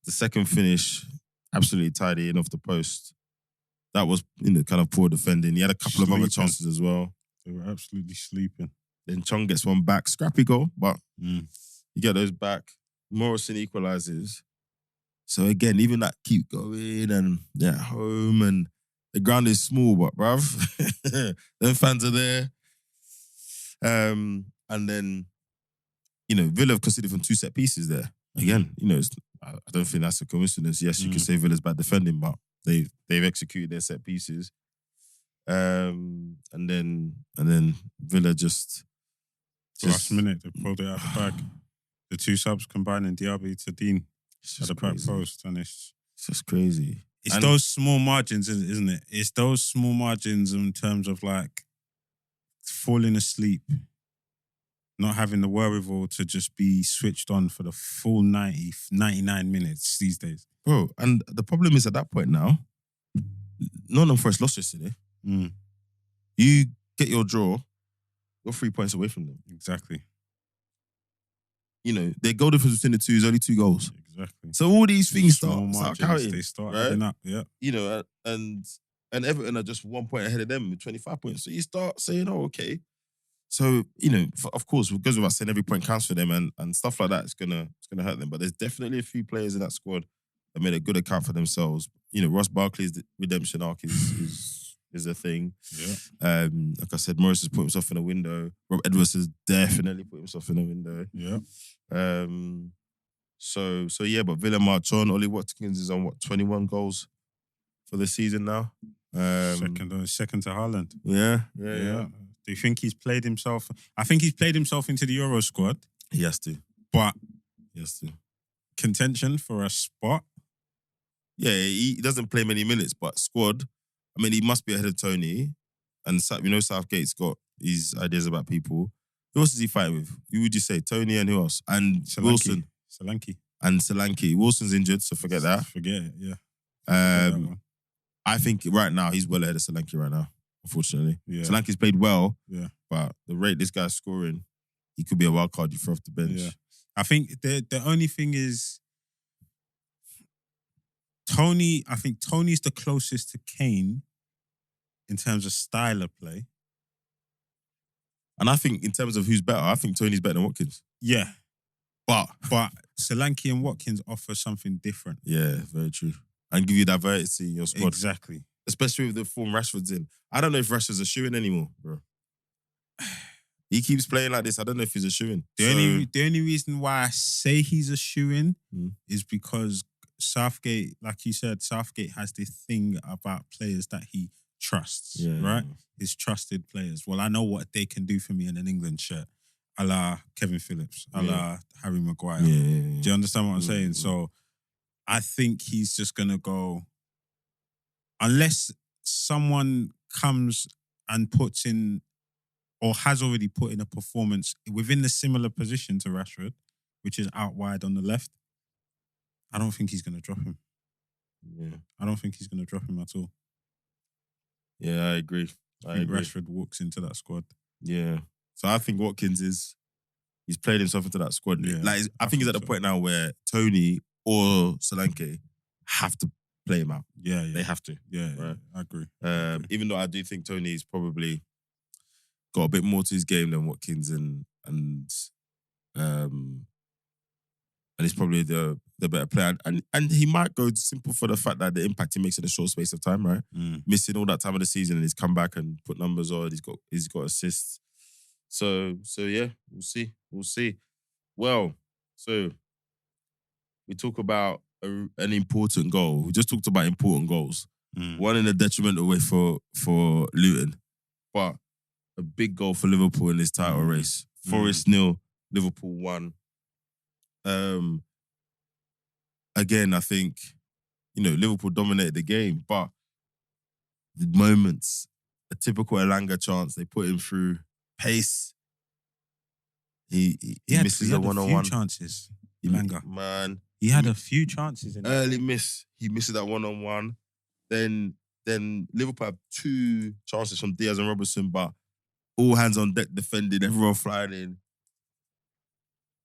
The second finish, absolutely tidy in off the post. that was kind of poor defending. He had a couple of other chances as well. They were absolutely sleeping. Then Chong gets one back, scrappy goal, but you get those back. Morrison equalises. So again, even that keep going and they're at home and the ground is small, but bruv, them fans are there. And then, Villa have conceded from 2 set pieces there. Again, I don't think that's a coincidence. Yes, you could say Villa's bad defending, but they've executed their set pieces. And then Villa just last minute they pulled it out of the bag. The 2 subs combining Diaby to Dean at the back post, and it's just crazy. It's those small margins, isn't it? It's those small margins in terms of like falling asleep, not having the wherewithal to just be switched on for the full 99 minutes these days. Bro, and the problem is at that point now, Nottingham Forest lost yesterday. You get your draw, you're 3 points away from them. Exactly. Their goal difference between the two is only 2 goals. Exactly. So all these things start counting. They start adding up, yeah. And Everton are just 1 point ahead of them with 25 points. So you start saying, oh, okay. So, of course, it goes without saying every point counts for them and stuff like that is gonna hurt them. But there's definitely a few players in that squad that made a good account for themselves. Ross Barkley's redemption arc is a thing. Yeah. Like I said, Morris has put himself in a window. Rob Edwards has definitely put himself in a window. Yeah. So yeah, but Villa march on. Ollie Watkins is on 21 goals for the season now. Second to Haaland. Yeah. Do you think he's played himself? I think he's played himself into the Euro squad. He has to. But he has to. Contention for a spot. Yeah, he doesn't play many minutes, but squad. I mean, he must be ahead of Tony. And Southgate's got his ideas about people. Who else is he fighting with? Who would you say? Tony and who else? And Solanke. Wilson. Solanke. And Solanke. Wilson's injured, so forget that. Forget it, yeah. I think right now he's well ahead of Solanke right now, unfortunately. Yeah. Solanke's played well, but the rate this guy's scoring, he could be a wild card you throw off the bench. Yeah. I think the only thing is Tony. I think Tony's the closest to Kane in terms of style of play. And I think in terms of who's better, I think Tony's better than Watkins. Yeah. But Solanke and Watkins offer something different. Yeah, very true. And give you diversity in your squad. Exactly. Especially with the form Rashford's in. I don't know if Rashford's a shoo-in anymore, bro. He keeps playing like this. I don't know if he's a shoo-in. The only reason why I say he's a shoo-in is because Southgate, like you said, Southgate has this thing about players that he trusts, right? His trusted players. Well, I know what they can do for me in an England shirt, a la Kevin Phillips, a la Harry Maguire. Do you understand what I'm saying? So I think he's just going to go, unless someone comes and puts in, or has already put in a performance within the similar position to Rashford, which is out wide on the left, I don't think he's going to drop him. Yeah. I don't think he's going to drop him at all. Yeah, I agree. I think Rashford walks into that squad. Yeah. So I think Watkins he's played himself into that squad. Yeah, I think he's at the point now where Tony or Solanke have to play him out. Yeah. They have to. Yeah, right? I agree. Even though I do think Tony's probably got a bit more to his game than Watkins and he's probably the better player. And he might go simple for the fact that the impact he makes in a short space of time, right? Missing all that time of the season and he's come back and put numbers on. He's got assists. So yeah, we'll see. Well, so we talk about an important goal. We just talked about important goals. One in a detrimental way for Luton, but a big goal for Liverpool in this title race. Forest 0, Liverpool 1. Again, I think, Liverpool dominated the game, but the moments, a typical Elanga chance, they put him through pace. He misses a one-on-one. He had a few chances, Elanga. Man. He had a few chances. Early miss. He misses that one-on-one. Then Liverpool have 2 chances from Diaz and Robertson, but all hands on deck defending, everyone flying in.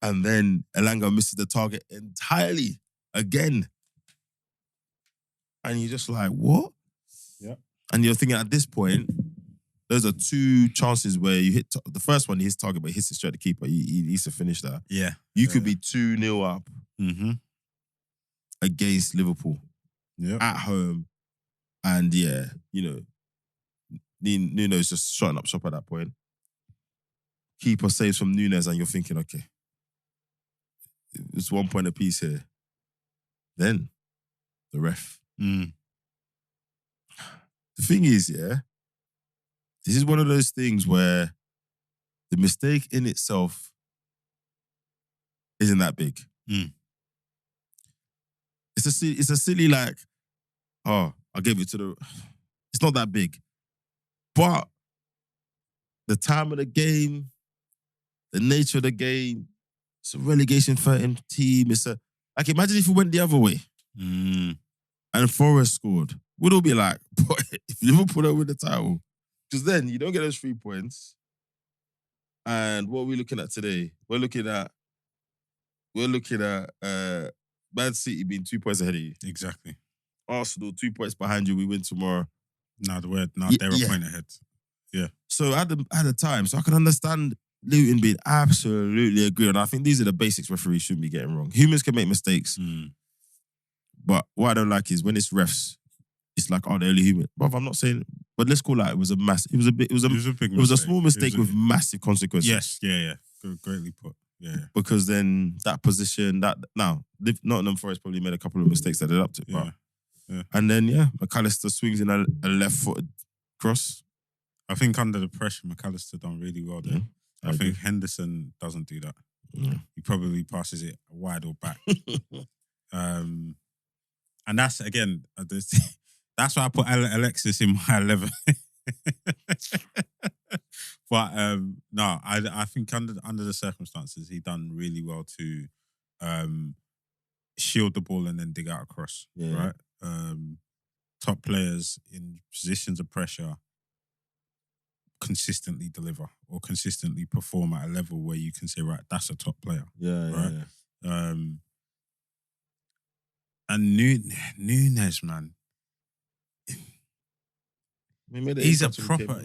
And then Elanga misses the target entirely again. And you're just like, what? Yeah. And you're thinking at this point, those are two chances where you hit the first one, he hits target, but he hits it straight at the keeper. He needs to finish that. Yeah. You could be 2-0 up against Liverpool at home. And Nuno's just shutting up shop at that point. Keeper saves from Nunes, and you're thinking, okay, it's 1 point apiece here. Then the ref. The thing is, this is one of those things where the mistake in itself isn't that big. It's a silly like, I gave it to the. It's not that big, but the time of the game, the nature of the game, it's a relegation fighting team. It's imagine if it went the other way and Forest scored. We'd all be like, boy, if Liverpool don't win the title, because then you don't get those 3 points. And what are we looking at today? We're looking at Man City being 2 points ahead of you. Exactly. Arsenal 2 points behind you. We win tomorrow. They're a point ahead. Yeah. So at the time, so I can understand Luton being absolutely agreed. And I think these are the basics referees shouldn't be getting wrong. Humans can make mistakes. But what I don't like is when it's refs, it's like, they're only human. But I'm not saying, but let's call it was a massive. It was a big mistake. It was a small mistake with massive consequences. Yes, yeah. Greatly put. Yeah. Because then that position, Nottingham Forest probably made a couple of mistakes that led up to it. Yeah. And then, McAllister swings in a left-footed cross. I think under the pressure, McAllister done really well there. I think Henderson doesn't do that. He probably passes it wide or back. And that's, again, that's why I put Alexis in my 11. But I think under the circumstances, he done really well to shield the ball and then dig out a cross. Right? Top players in positions of pressure consistently deliver or consistently perform at a level where you can say, right, that's a top player. Right? And Nunes, man. He's a proper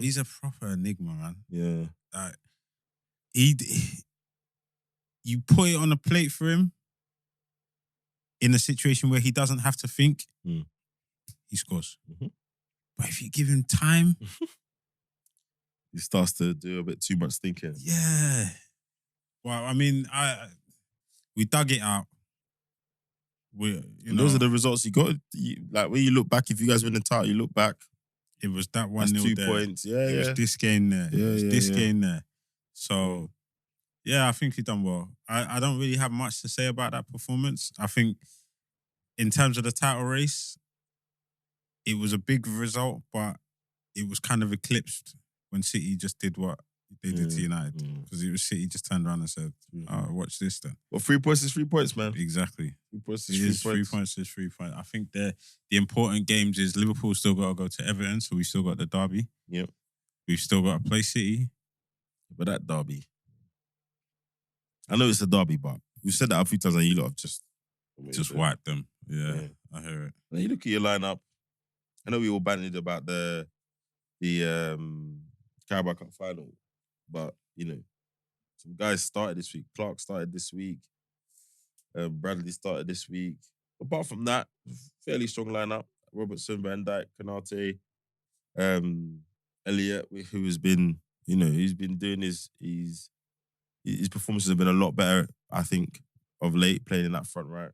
enigma, man. Yeah. You put it on a plate for him in a situation where he doesn't have to think, he scores. But if you give him time, he starts to do a bit too much thinking. Yeah. Well, I mean, we dug it out. Those are the results you got. Like when you look back, if you guys win the title, you look back. It was that 1-0 2 there. points. It was this game there. It was this game there. So, I think he done well. I don't really have much to say about that performance. I think in terms of the title race, it was a big result, but it was kind of eclipsed when City just did what they did to United. Because it was City just turned around and said, watch this then. Well, 3 points is 3 points, man. Exactly. 3 points is 3 points. 3 points is 3 points. I think the important games is Liverpool still got to go to Everton, so we still got the derby. Yep. We've still got to play City. But that derby, I know it's a derby, but we've said that a few times and you lot have just wiped them. Yeah, I hear it. When you look at your lineup, I know we all bandied about the Carabao Cup final, but some guys started this week. Clark started this week. Bradley started this week. Apart from that, fairly strong lineup. Robertson, Van Dijk, Konate, Elliott, who has been, he's been doing his performances have been a lot better, I think, of late, playing in that front right.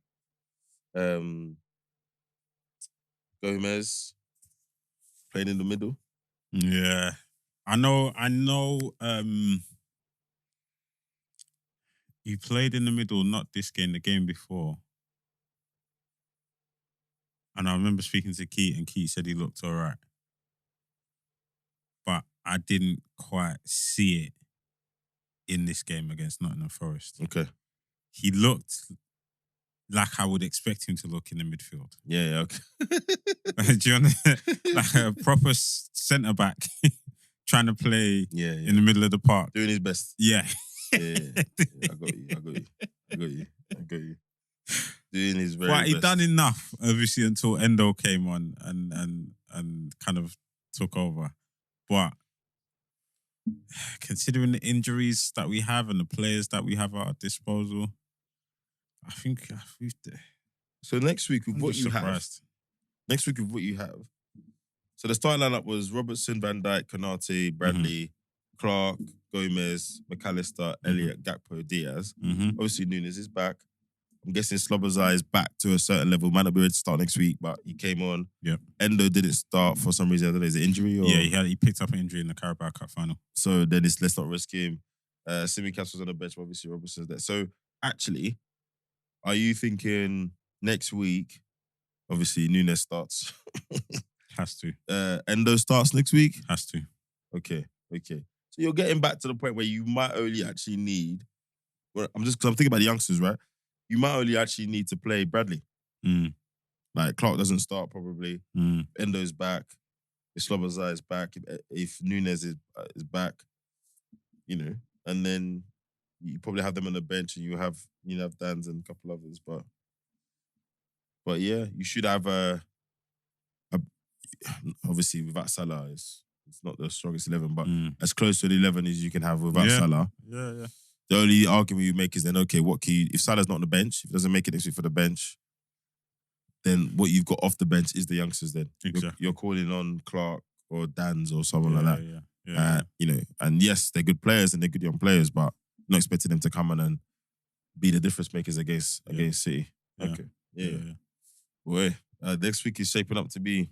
Gomez playing in the middle. Yeah. I know. He played in the middle, not this game, the game before. And I remember speaking to Keith, and Keith said he looked all right. But I didn't quite see it in this game against Nottingham Forest. Okay. He looked like I would expect him to look in the midfield. Yeah, okay. Do you understand? Like a proper centre-back trying to play in the middle of the park. Doing his best. Yeah. Yeah. I got you. Doing his very best. But he done enough, obviously, until Endo came on and kind of took over. But considering the injuries that we have and the players that we have at our disposal, I think we've. So next week with I'm what just you surprised. have. So the starting lineup was Robertson, Van Dijk, Konate, Bradley, Clark, Gomez, McAllister, Elliott, Gakpo, Diaz. Obviously Nunes is back. I'm guessing Slobozai is back to a certain level. Might not be ready to start next week, but he came on. Yep. Endo didn't start for some reason. I don't know, is it injury? Or... Yeah, he picked up an injury in the Carabao Cup final. So then let's not risk him. Simicast was on the bench, but obviously Robertson's there. So actually, are you thinking next week, obviously Nunes starts. Has to. Endo starts next week? Has to. Okay. So you're getting back to the point where you might only actually need, well, I'm thinking about the youngsters, right? You might only actually need to play Bradley. Like Clark doesn't start probably. Endo's back. If Slobozai is back. If Nunes is back, and then you probably have them on the bench, and you have Dans and a couple others. But yeah, you should have obviously without Salah, it's not the strongest 11, but as close to the 11 as you can have without Salah. Yeah. The only argument you make is then, okay, if Salah's not on the bench, if he doesn't make it next week for the bench, then what you've got off the bench is the youngsters then. Exactly. You're calling on Clark or Dans or someone like that. Yeah. And yes, they're good players and they're good young players, but not expecting them to come on and be the difference makers against City. Yeah. Okay. Yeah. Boy, next week is shaping up to be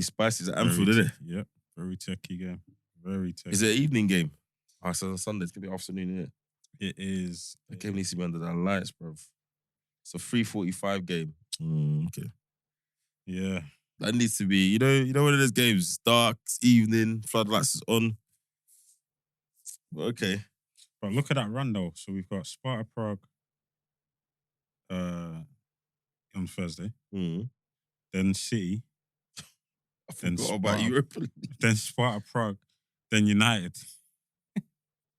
spicy. It's at Anfield, isn't it? Yep. Very techy game. Very techy. Is it an evening game? Oh, so on Sunday, it's going to be afternoon, isn't it? It is. The game needs to be under the lights, bro. It's a 3:45 game. Okay. Yeah. That needs to be, you know one of those games, it's dark, it's evening, floodlights is on. Okay. But look at that run though. So we've got Sparta Prague on Thursday. Then City. I forgot about Europe. Then Sparta Prague. Then United.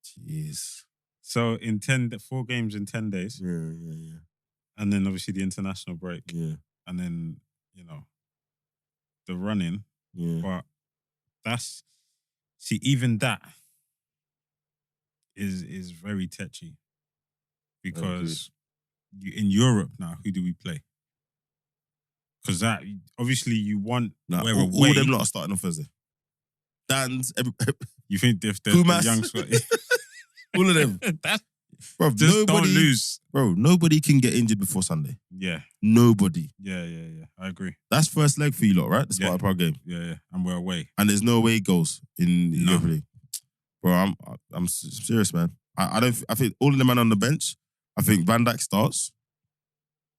Jeez. So 4 games in 10 days. Yeah. And then obviously the international break. Yeah. And then, the running. Yeah. But even that is very touchy. Because in Europe now, who do we play? Because that, obviously you want... all them lot are starting on Thursday. Dan's... You think if there's the young squad... all of them. Bro, just don't lose. Bro, nobody can get injured before Sunday. Yeah. Nobody. Yeah. I agree. That's first leg for you lot, right? The Sparta Prague game. Yeah. And we're away. And there's no away goals in Europa League. Bro, I'm serious, man. I think all of the men on the bench, I think Van Dijk starts.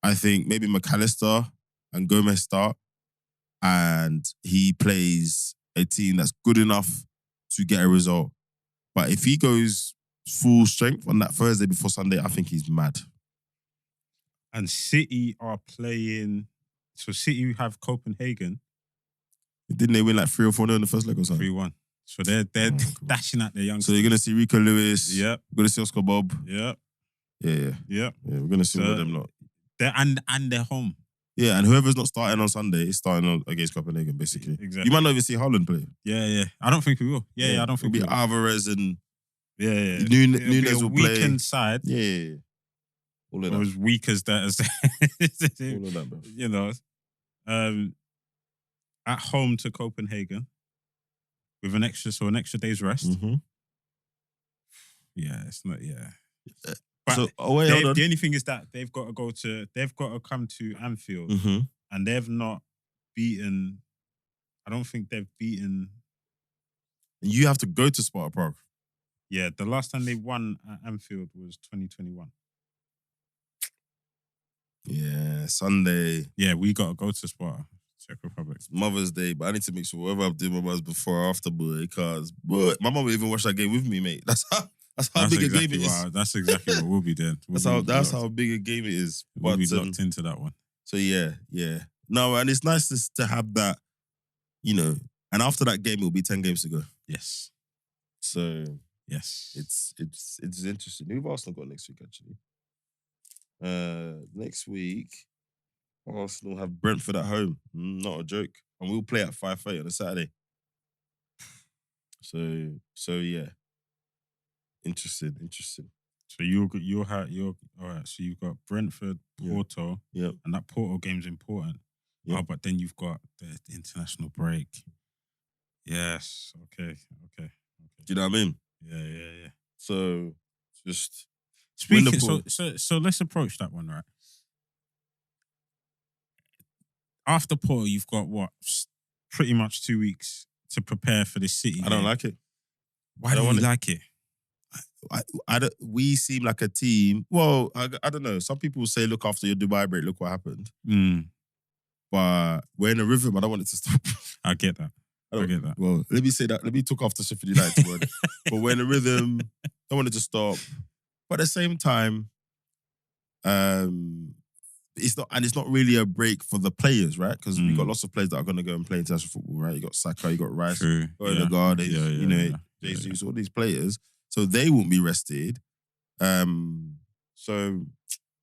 I think maybe McAllister and Gomez start. And he plays a team that's good enough to get a result. But if he goes full strength on that Thursday before Sunday, I think he's mad. And City are playing... So City have Copenhagen. Didn't they win like 3 or 4-0 in the first leg or something? 3-1. So they're dashing at their youngsters. So you're going to see Rico Lewis. Yep. We're going to see Oscar Bob. Yep. Yeah. We're going to see all of them lot. And they're home. Yeah, and whoever's not starting on Sunday is starting against Copenhagen, basically. Exactly. You might not even see Haaland play. Yeah. I don't think we will. Yeah, I don't think we will. It'll be Alvarez and... Yeah. Nunes will play. Weekend side. Yeah. All of that. Or as weak as that. All of that, bro. At home to Copenhagen with an extra day's rest. Yeah, it's not. Yeah. But so the only thing is that they've got to come to Anfield, and they've not beaten. I don't think they've beaten. You have to go to Sparta Prague. Yeah, the last time they won at Anfield was 2021. Yeah, Sunday. Yeah, we got to go to Sparta, Czech Republic. It's Mother's Day, but I need to make sure whatever I'm doing my mother's before or after, boy, because my mum will even watch that game with me, mate. That's how big a game it is. That's exactly what we'll be doing. That's how big a game it is. We'll be locked into that one. So yeah. No, and it's nice to have that, and after that game, it'll be 10 games to go. Yes. So... Yes. It's interesting. Who've Arsenal got next week, actually? Next week, Arsenal have Brentford at home. Not a joke. And we'll play at 5:30 on a Saturday. So yeah. Interesting. So you'll have all right. So you've got Brentford, Porto, and that Porto game's important. Yep. Oh, but then you've got the international break. Yes. Okay. Do you know what I mean? Yeah. So just speaking. So let's approach that one, right? After Porto, you've got what? Pretty much 2 weeks to prepare for the City. I don't like it. Why don't you like it? We seem like a team. Well, I don't know. Some people say, look, after your Dubai break, look what happened. But we're in a rhythm. I don't want it to stop. I get that. Well, let me say that. Let me talk after Sheffield United tomorrow. But we're in a rhythm. Don't want it to stop. But at the same time, it's not really a break for the players, right? Because we've got lots of players that are going to go and play international football, right? You got Saka, you got Rice, you got Odegaard, Jesus, all these players. So they won't be rested. So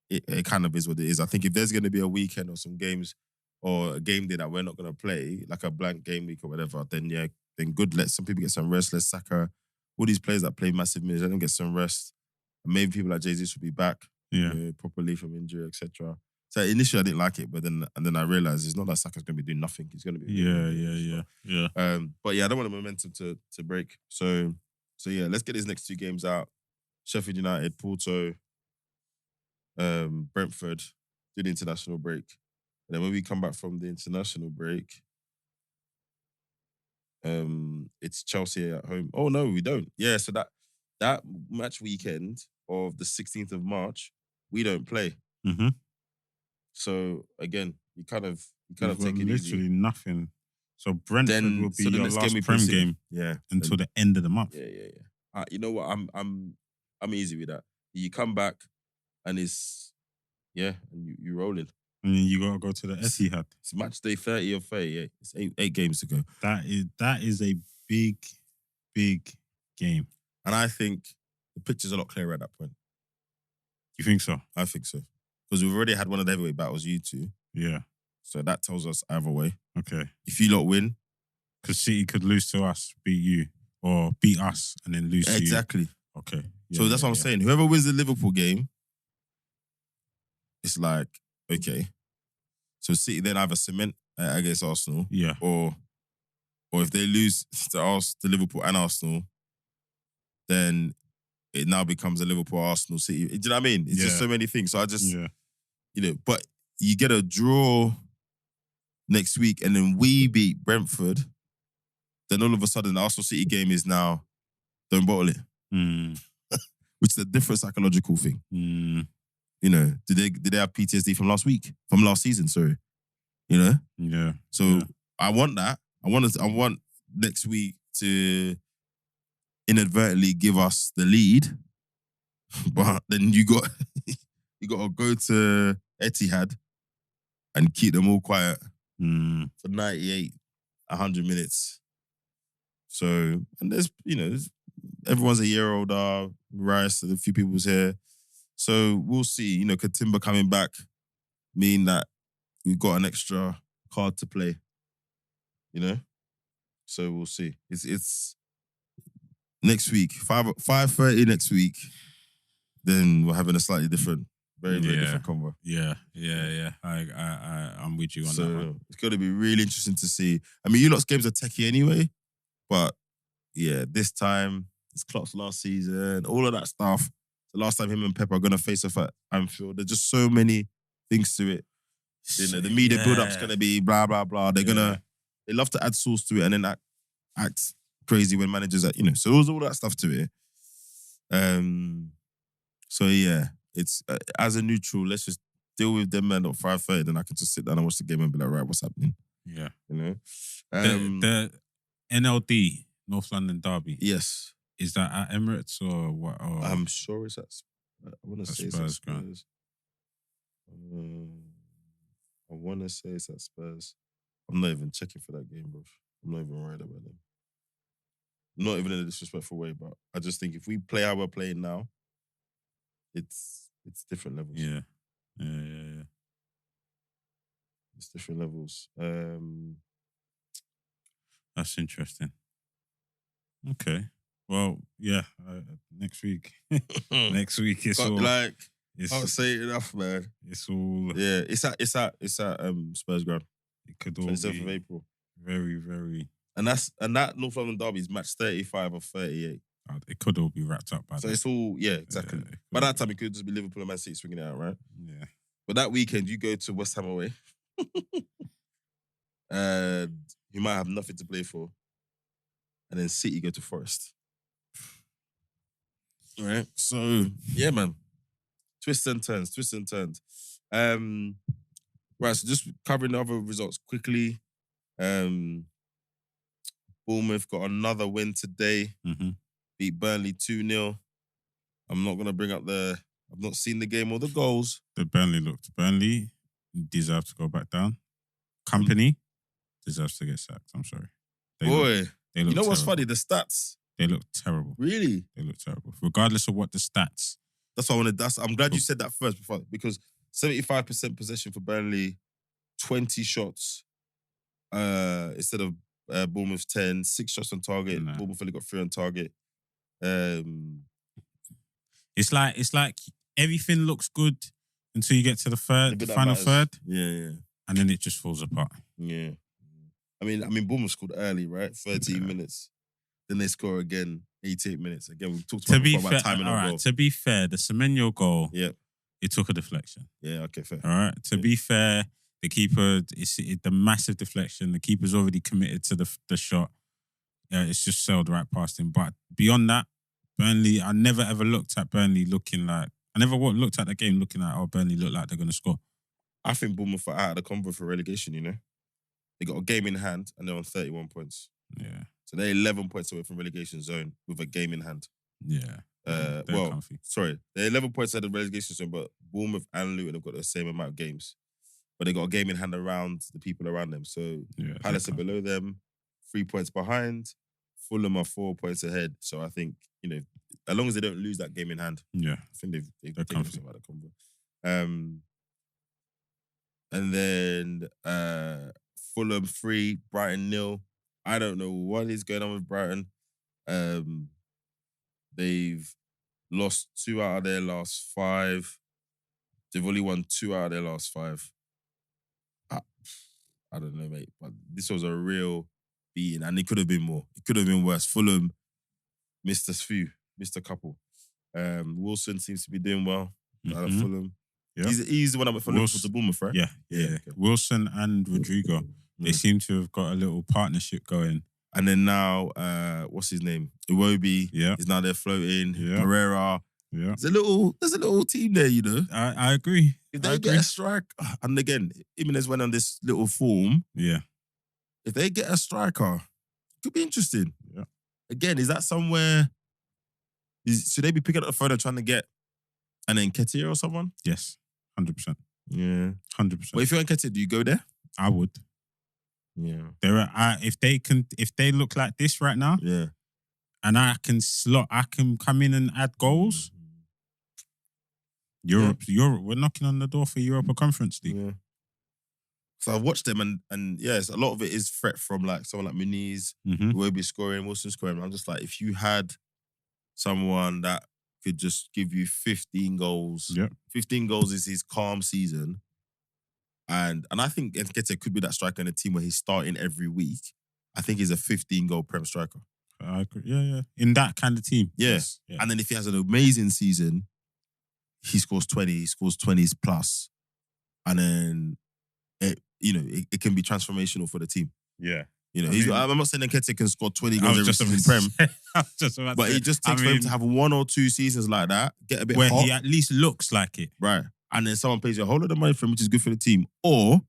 it kind of is what it is. I think if there's going to be a weekend or some games or a game day that we're not going to play, like a blank game week or whatever, then good. Let some people get some rest. Let Saka, all these players that play massive minutes, let them get some rest. And maybe people like Jesus will be back properly from injury, etc. So initially I didn't like it, but then I realized it's not that Saka's going to be doing nothing. He's going to be yeah. But yeah, I don't want the momentum to break. So yeah, let's get these next 2 games out. Sheffield United, Porto, Brentford, do the international break. And then when we come back from the international break, it's Chelsea at home. Oh no, we don't. Yeah, so that match weekend of the 16th of March, we don't play. Mm-hmm. So again, you kind of take it literally easy. Nothing. So Brentford will be your last Prem game. Yeah, until the end of the month. Yeah. You know what? I'm easy with that. You come back, and it's and you rolling. And then you gotta go to the Etihad. It's match day 30 or 38. It's eight games to go. That is a big game. And I think the picture's a lot clearer at that point. You think so? I think so. Because we've already had one of the heavyweight battles, you two. Yeah. So that tells us either way. Okay. If you lot win. Because City could lose to us, beat you, or beat us and then lose to you. Exactly. Okay. So that's what I'm saying. Whoever wins the Liverpool game, it's like, okay. So City then either cement against Arsenal. Yeah. Or if they lose to Liverpool and Arsenal, then it now becomes a Liverpool-Arsenal City. Do you know what I mean? It's just so many things. So I just, but you get a draw next week and then we beat Brentford, then all of a sudden the Arsenal City game is now, don't bottle it. Which is a different psychological thing. You know, did they have PTSD from last week? From last season, sorry. You know? Yeah. So I want that. I want next week to inadvertently give us the lead. But then you got to go to Etihad and keep them all quiet for 98, 100 minutes. So, and there's everyone's a year older, Rice, a few people's here. So we'll see. You know, Katimba coming back mean that we've got an extra card to play. You know? So we'll see. It's next week, 5:30 next week. Then we're having a slightly different, very different convo. Yeah. I'm with you on that one. It's going to be really interesting to see. I mean, you lot's games are techie anyway, but yeah, this time it's Klopp's last season, all of that stuff. The last time him and Pep are going to face off at Anfield. There's just so many things to it. You know, the media build-up's going to be blah, blah, blah. They love to add sauce to it and then act crazy when managers are, so there's all that stuff to it. So yeah, it's as a neutral, let's just deal with them at 5:30, then I can just sit down and watch the game and be like, right, what's happening? Yeah. You know? The NLD, North London Derby. Yes. Is that at Emirates or what? Or I'm sure it's at I want to say it's at Spurs. I want to say it's at Spurs. I'm not even checking for that game, bro. I'm not even worried about them. Not even in a disrespectful way, but I just think if we play how we're playing now, it's different levels. Yeah. It's different levels. That's interesting. Okay. Well, yeah. Next week. Next week it's all like. Can't say it enough, man. It's all. Yeah, it's at Spurs ground. It could all 27th be of April. very, very. And that North London derby is match 35 or 38. It could all be wrapped up by So then. it's all exactly. Yeah, by that time, it could just be Liverpool and Man City swinging it out, right? Yeah. But that weekend, you go to West Ham away, and you might have nothing to play for, and then City go to Forest. All right. So yeah, man. Twists and turns. Right, so just covering the other results quickly. Bournemouth got another win today. Mm-hmm. Beat Burnley 2-0. I'm not going to bring up I've not seen the game or the goals. Burnley deserve to go back down. Company deserves to get sacked. I'm sorry. They look you know terrible. what's funny? The stats. They look terrible. Really? They look terrible. Regardless of what the stats. That's what I wanted. I'm glad you said that first because 75% possession for Burnley, 20 shots instead of Bournemouth's 10, 6 shots on target. No. Bournemouth only got 3 on target. It's like everything looks good until you get to the final third. Yeah. And then it just falls apart. Yeah. I mean, Bournemouth scored early, right? 13 minutes. Then they score again, 88 minutes. Again, we talked about timing on goal. To be fair, the Semenyo goal, it took a deflection. Yeah, okay, fair. All right. To be fair, the keeper, the massive deflection. The keeper's already committed to the shot. Yeah, it's just sailed right past him. But beyond that, Burnley, I never ever looked at Burnley looking like, I never looked at the game looking like, Burnley look like they're going to score. I think Bournemouth are out of the convo for relegation, you know? They got a game in hand and they're on 31 points. Yeah. So they're 11 points away from relegation zone with a game in hand. Yeah. They're comfy. Sorry. They're 11 points out of the relegation zone, but Bournemouth and Luton have got the same amount of games. But they got a game in hand around the people around them. So Palace are below them, 3 points behind. Fulham are 4 points ahead. So I think, you know, as long as they don't lose that game in hand, I think they've taken themselves out of the combo. And then Fulham 3, Brighton 0. I don't know what is going on with Brighton. They've lost 2 out of their last 5. They've only won 2 out of their last 5. I don't know, mate. But this was a real beating, and it could have been more. It could have been worse. Fulham missed a couple. Wilson seems to be doing well out of Fulham. Yep. He's the one that went from Liverpool to Bournemouth, right? Yeah. Okay. Wilson and Rodrigo. They seem to have got a little partnership going. And then now, what's his name? Iwobi is now there floating. Pereira. Yeah. There's a little team there, you know. I agree. If they get a strike, and again, Jimenez went on this little form. Yeah. If they get a striker, it could be interesting. Yeah. Again, is that somewhere? Should they be picking up the phone and trying to get an Nketiah or someone? Yes, 100%. Yeah, 100%. But if you're Nketiah, do you go there? I would. Yeah. If they look like this right now, and I can come in and add goals. Europe, we're knocking on the door for Europa Conference League. Yeah. So I've watched them and yes, a lot of it is threat from like someone like Muniz, who will be scoring, Wilson scoring. I'm just like, if you had someone that could just give you 15 goals, 15 goals is his calm season. And I think Nketiah could be that striker in a team where he's starting every week. I think he's a 15-goal Prem striker. I agree. Yeah. In that kind of team. Yes. Yeah. And then if he has an amazing season, he scores 20, he scores 20s plus. And then, it can be transformational for the team. Yeah. You know, I'm not saying Nketiah can score 20 goals every season in Prem. But it just takes for him to have 1 or 2 seasons like that, get a bit where hot. He at least looks like it. Right. And then someone pays you a whole lot of money for him, which is good for the team. Or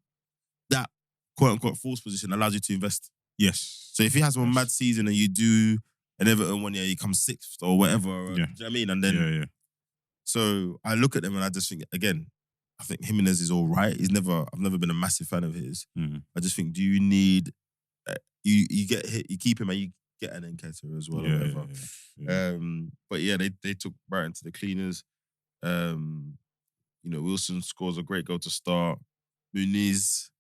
that quote-unquote false position allows you to invest. Yes. So if he has one mad season and you do an Everton 1 year, you come 6th or whatever. Do you know what I mean? And then, so I look at them and I just think, again, I think Jimenez is all right. I've never been a massive fan of his. I just think, do you need, you get hit, you keep him and you get an Nketiah as well or whatever. But yeah, they took Brighton to the cleaners. Wilson scores a great goal to start. Muniz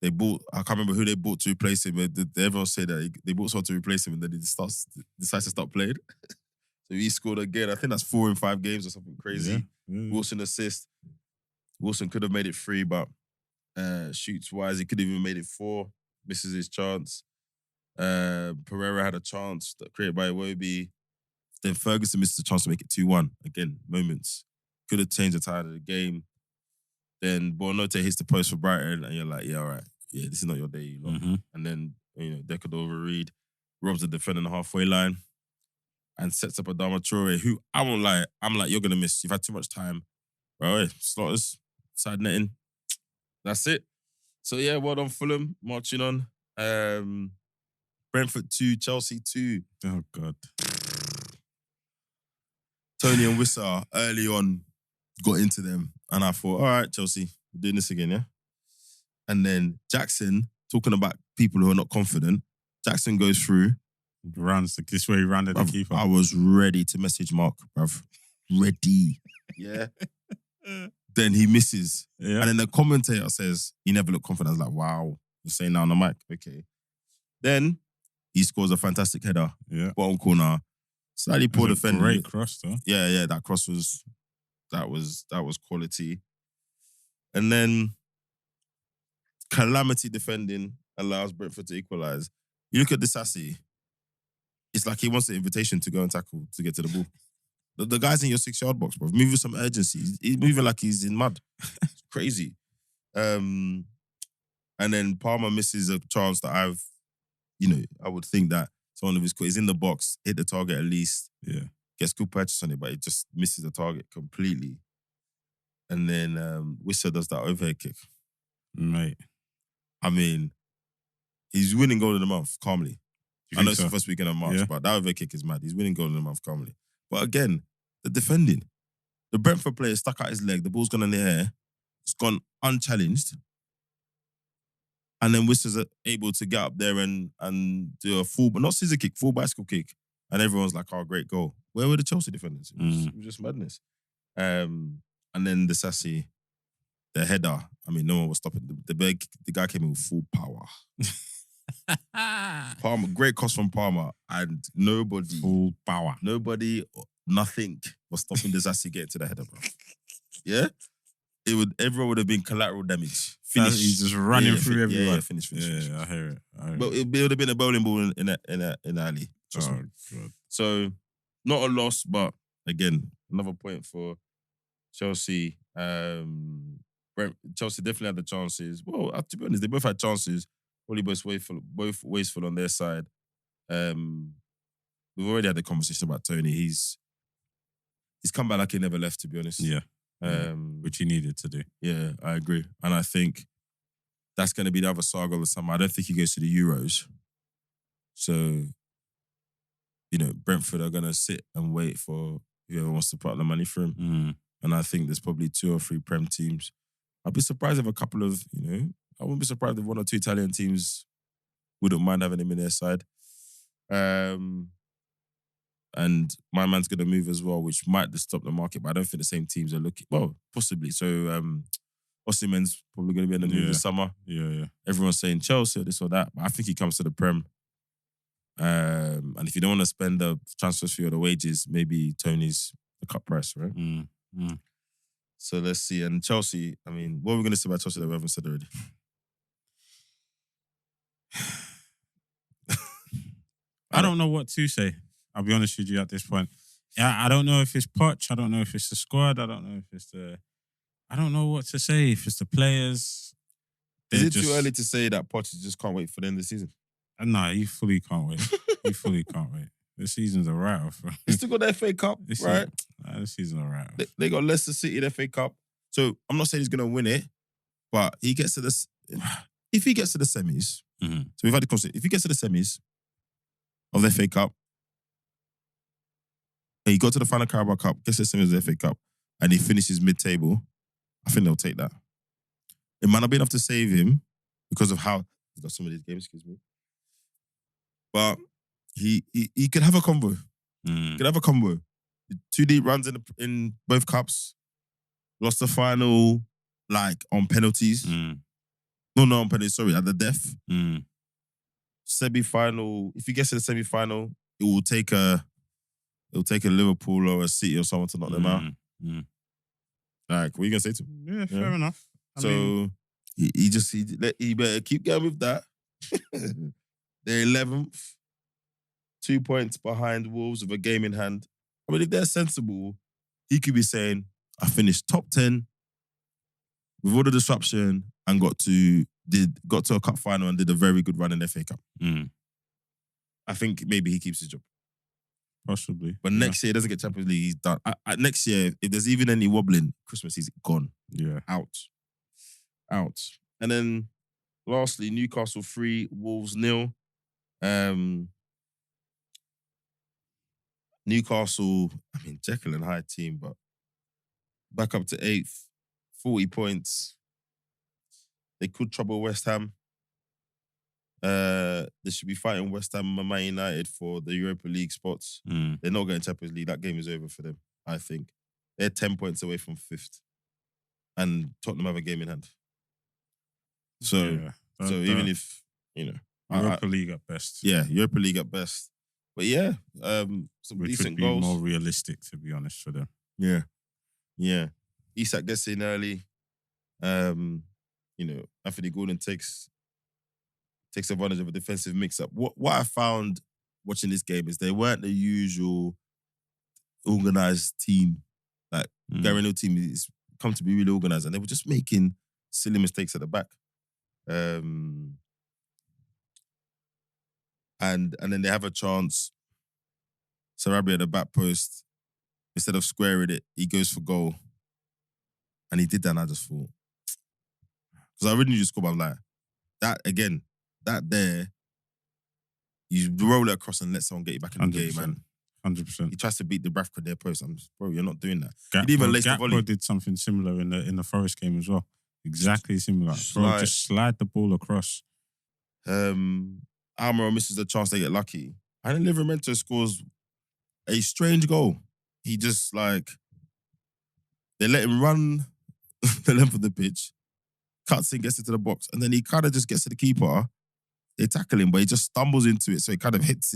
they bought, I can't remember who they bought to replace him, but everyone say that they bought someone to replace him and then he decides to stop playing. So he scored again. I think that's 4 in 5 games or something crazy. Yeah. Wilson assist. Wilson could have made it 3, but shoots wise, he could have even made it 4. Misses his chance. Pereira had a chance that created by Iwobi. Then Ferguson missed the chance to make it 2-1. Again, moments. Could have changed the tide of the game. Then Bonote hits the post for Brighton, and you're like, yeah, all right. Yeah, this is not your day, you know. Mm-hmm. And then, Deco overread, robs the defender on the halfway line, and sets up a Adama Traore, who I won't lie, I'm like, you're going to miss. You've had too much time. Bro, hey, Slaughters, side netting. That's it. So, yeah, well done, Fulham, marching on. Brentford 2, Chelsea 2. Oh, God. Tony and Wissa early on got into them. And I thought, all right, Chelsea, we're doing this again, yeah? And then Jackson, talking about people who are not confident, Jackson goes through. This way he rounded the keeper. I was ready to message Mark, bruv. Ready. Yeah. Then he misses. Yeah. And then the commentator says, he never looked confident. I was like, wow. You're saying that on the mic. Okay. Then he scores a fantastic header. Yeah. Bottom corner. Slightly poor defender. Great cross, though. Yeah. That cross was quality. And then calamity defending allows Brentford to equalise. You look at Disasi, it's like he wants an invitation to go and tackle to get to the ball. The guy's in your 6-yard box, bro. Moving some urgency. He's moving like he's in mud. It's crazy. And then Palmer misses a chance that I would think that someone of his is in the box, hit the target at least. Yeah. Gets good purchase on it, but it just misses the target completely. And then Wissa does that overhead kick. Mate. I mean, he's winning goal of the month calmly. I know it's so? the first weekend of March, but that overhead kick is mad. He's winning goal of the month calmly. But again, the defending. The Brentford player stuck out his leg. The ball's gone in the air. It's gone unchallenged. And then Wissa's able to get up there and do a full, but not scissor kick, full bicycle kick. And everyone's like, oh, great goal. Where were the Chelsea defenders? It was just madness. And then the Sassy, the header. I mean, no one was stopping. The guy came in with full power. Palmer, great cross from Palmer. And nobody. Full power. Nobody, nothing was stopping the Sassy getting to the header, bro. Yeah? Everyone would have been collateral damage. Finish. He's just running through everyone. Yeah, finish. I hear it. But it would have been a bowling ball in the alley. Oh, God. So, not a loss, but again, another point for Chelsea. Chelsea definitely had the chances. Well, to be honest, they both had chances. Probably both wasteful on their side. We've already had the conversation about Tony. He's come back like he never left, to be honest. Yeah. Which he needed to do. Yeah, I agree. And I think that's going to be the other saga of the summer. I don't think he goes to the Euros. So, Brentford are going to sit and wait for whoever wants to put up the money for him. And I think there's probably 2 or 3 Prem teams. I'd be surprised if a couple of, I wouldn't be surprised if 1 or 2 Italian teams wouldn't mind having him in their side. And my man's going to move as well, which might disturb the market, but I don't think the same teams are looking. Well, possibly. So, Osimhen's probably going to be in the move this summer. Yeah. Everyone's saying Chelsea or this or that, but I think he comes to the Prem. And if you don't want to spend the transfer fee or the wages, maybe Tony's the cut price, right? So let's see. And Chelsea, I mean, what are we going to say about Chelsea that we haven't said already? I don't know what to say. I'll be honest with you at this point. Yeah, I don't know if it's Poch. I don't know if it's the squad. I don't know if it's I don't know what to say. If it's the players. Is it too early to say that Poch just can't wait for the end of the season? No, you fully can't wait. You fully can't wait. The season's a write-off. They still got the FA Cup, right? The season's a write-off. They got Leicester City, the FA Cup. So I'm not saying he's going to win it, but he gets to this. If he gets to the semis, so we've had the concept. If he gets to the semis of the FA Cup, and he got to the final Carabao Cup, gets to the semis of the FA Cup, and he finishes mid-table, I think they'll take that. It might not be enough to save him because of how he's got some of these games, excuse me. But he could have a combo. Could have a combo. 2 deep runs in both cups. Lost the final, like, on penalties. No, on penalty. Sorry, at the death. Mm. Semi-final. If you get to the semi-final, it will take a Liverpool or a City or someone to knock them out. Mm. Like, what are you gonna say to him? Yeah, fair enough. I So mean, he better keep going with that. They're 11th, 2 points behind Wolves with a game in hand. I mean, if they're sensible, he could be saying, I finished top 10 with all the disruption and got to a cup final and did a very good run in the FA Cup. I think maybe he keeps his job. Possibly. But next year, he doesn't get Champions League, he's done. Next year, if there's even any wobbling, Christmas, he's gone. Yeah. Out. And then, lastly, Newcastle 3, Wolves 0. Newcastle, I mean, Jekyll and Hyde team, but back up to 8th, 40 points. They could trouble West Ham. They should be fighting West Ham and Man United for the Europa League spots. They're not getting Champions League. That game is over for them, I think. They're 10 points away from 5th. And Tottenham have a game in hand. So, even if, Europa League at best. Yeah, Europa League at best. But yeah, some Which decent would be goals. more realistic, to be honest, for them. Yeah. Isak gets in early. Anthony Gordon takes advantage of a defensive mix-up. What I found watching this game is they weren't the usual organised team. Like, Gary Neville team is come to be really organised, and they were just making silly mistakes at the back. And then they have a chance. Sarabia at the back post, instead of squaring it, he goes for goal. And he did that, and I just thought, because I really just scored, but I'm like, that there, you roll it across and let someone get you back in the game, man. 100%. He tries to beat the Bradford their post. I'm just, bro, you're not doing that. Gakpo did something similar in the Forest game as well. Exactly similar. Bro, just slide the ball across. Almiron misses the chance, they get lucky. And then Livramento scores a strange goal. He just they let him run the length of the pitch, cuts in, gets into the box, and then he kind of just gets to the keeper. They tackle him, but he just stumbles into it, so he kind of hits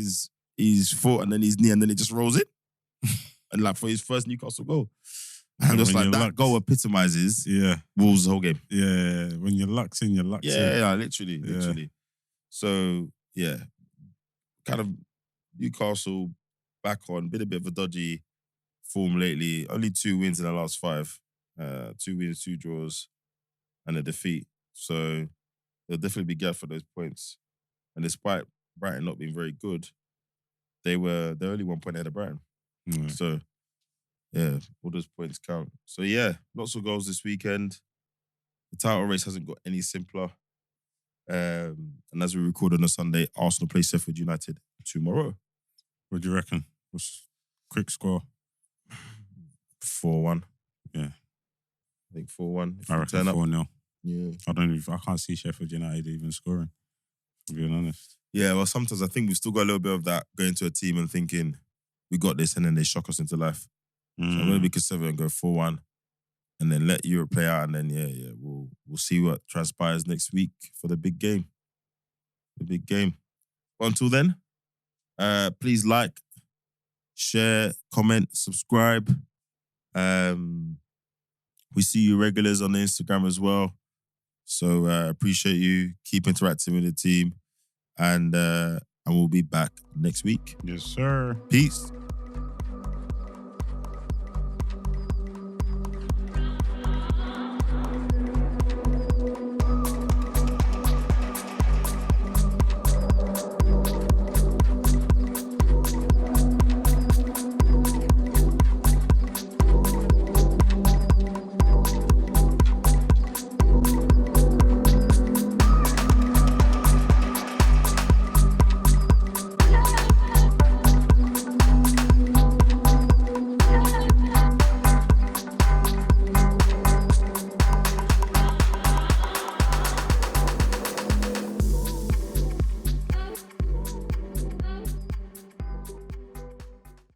his foot and then his knee, and then it just rolls it. And for his first Newcastle goal. And just that goal epitomizes Wolves' whole game. Yeah, when your luck's in, your luck's in. Yeah, literally. So, yeah, kind of Newcastle back on, been a bit of a dodgy form lately. Only 2 wins in the last 5. 2 wins, 2 draws, and a defeat. So they'll definitely be geared for those points. And despite Brighton not being very good, they're only 1 point ahead of Brighton. So, yeah, all those points count. So, yeah, lots of goals this weekend. The title race hasn't got any simpler. And as we record on a Sunday, Arsenal play Sheffield United tomorrow. What do you reckon? What's quick score? 4-1. Yeah. I think 4-1. I reckon 4-0. Yeah. I can't see Sheffield United even scoring, to be honest. Yeah, well, sometimes I think we've still got a little bit of that going to a team and thinking, we got this, and then they shock us into life. So I'm going to be conservative and go 4-1 and then let Europe play out, and then, we'll see what transpires next week for the big game. The big game. But until then, please like, share, comment, subscribe. We see you regulars on the Instagram as well. So appreciate you. Keep interacting with the team. And we'll be back next week. Yes, sir. Peace.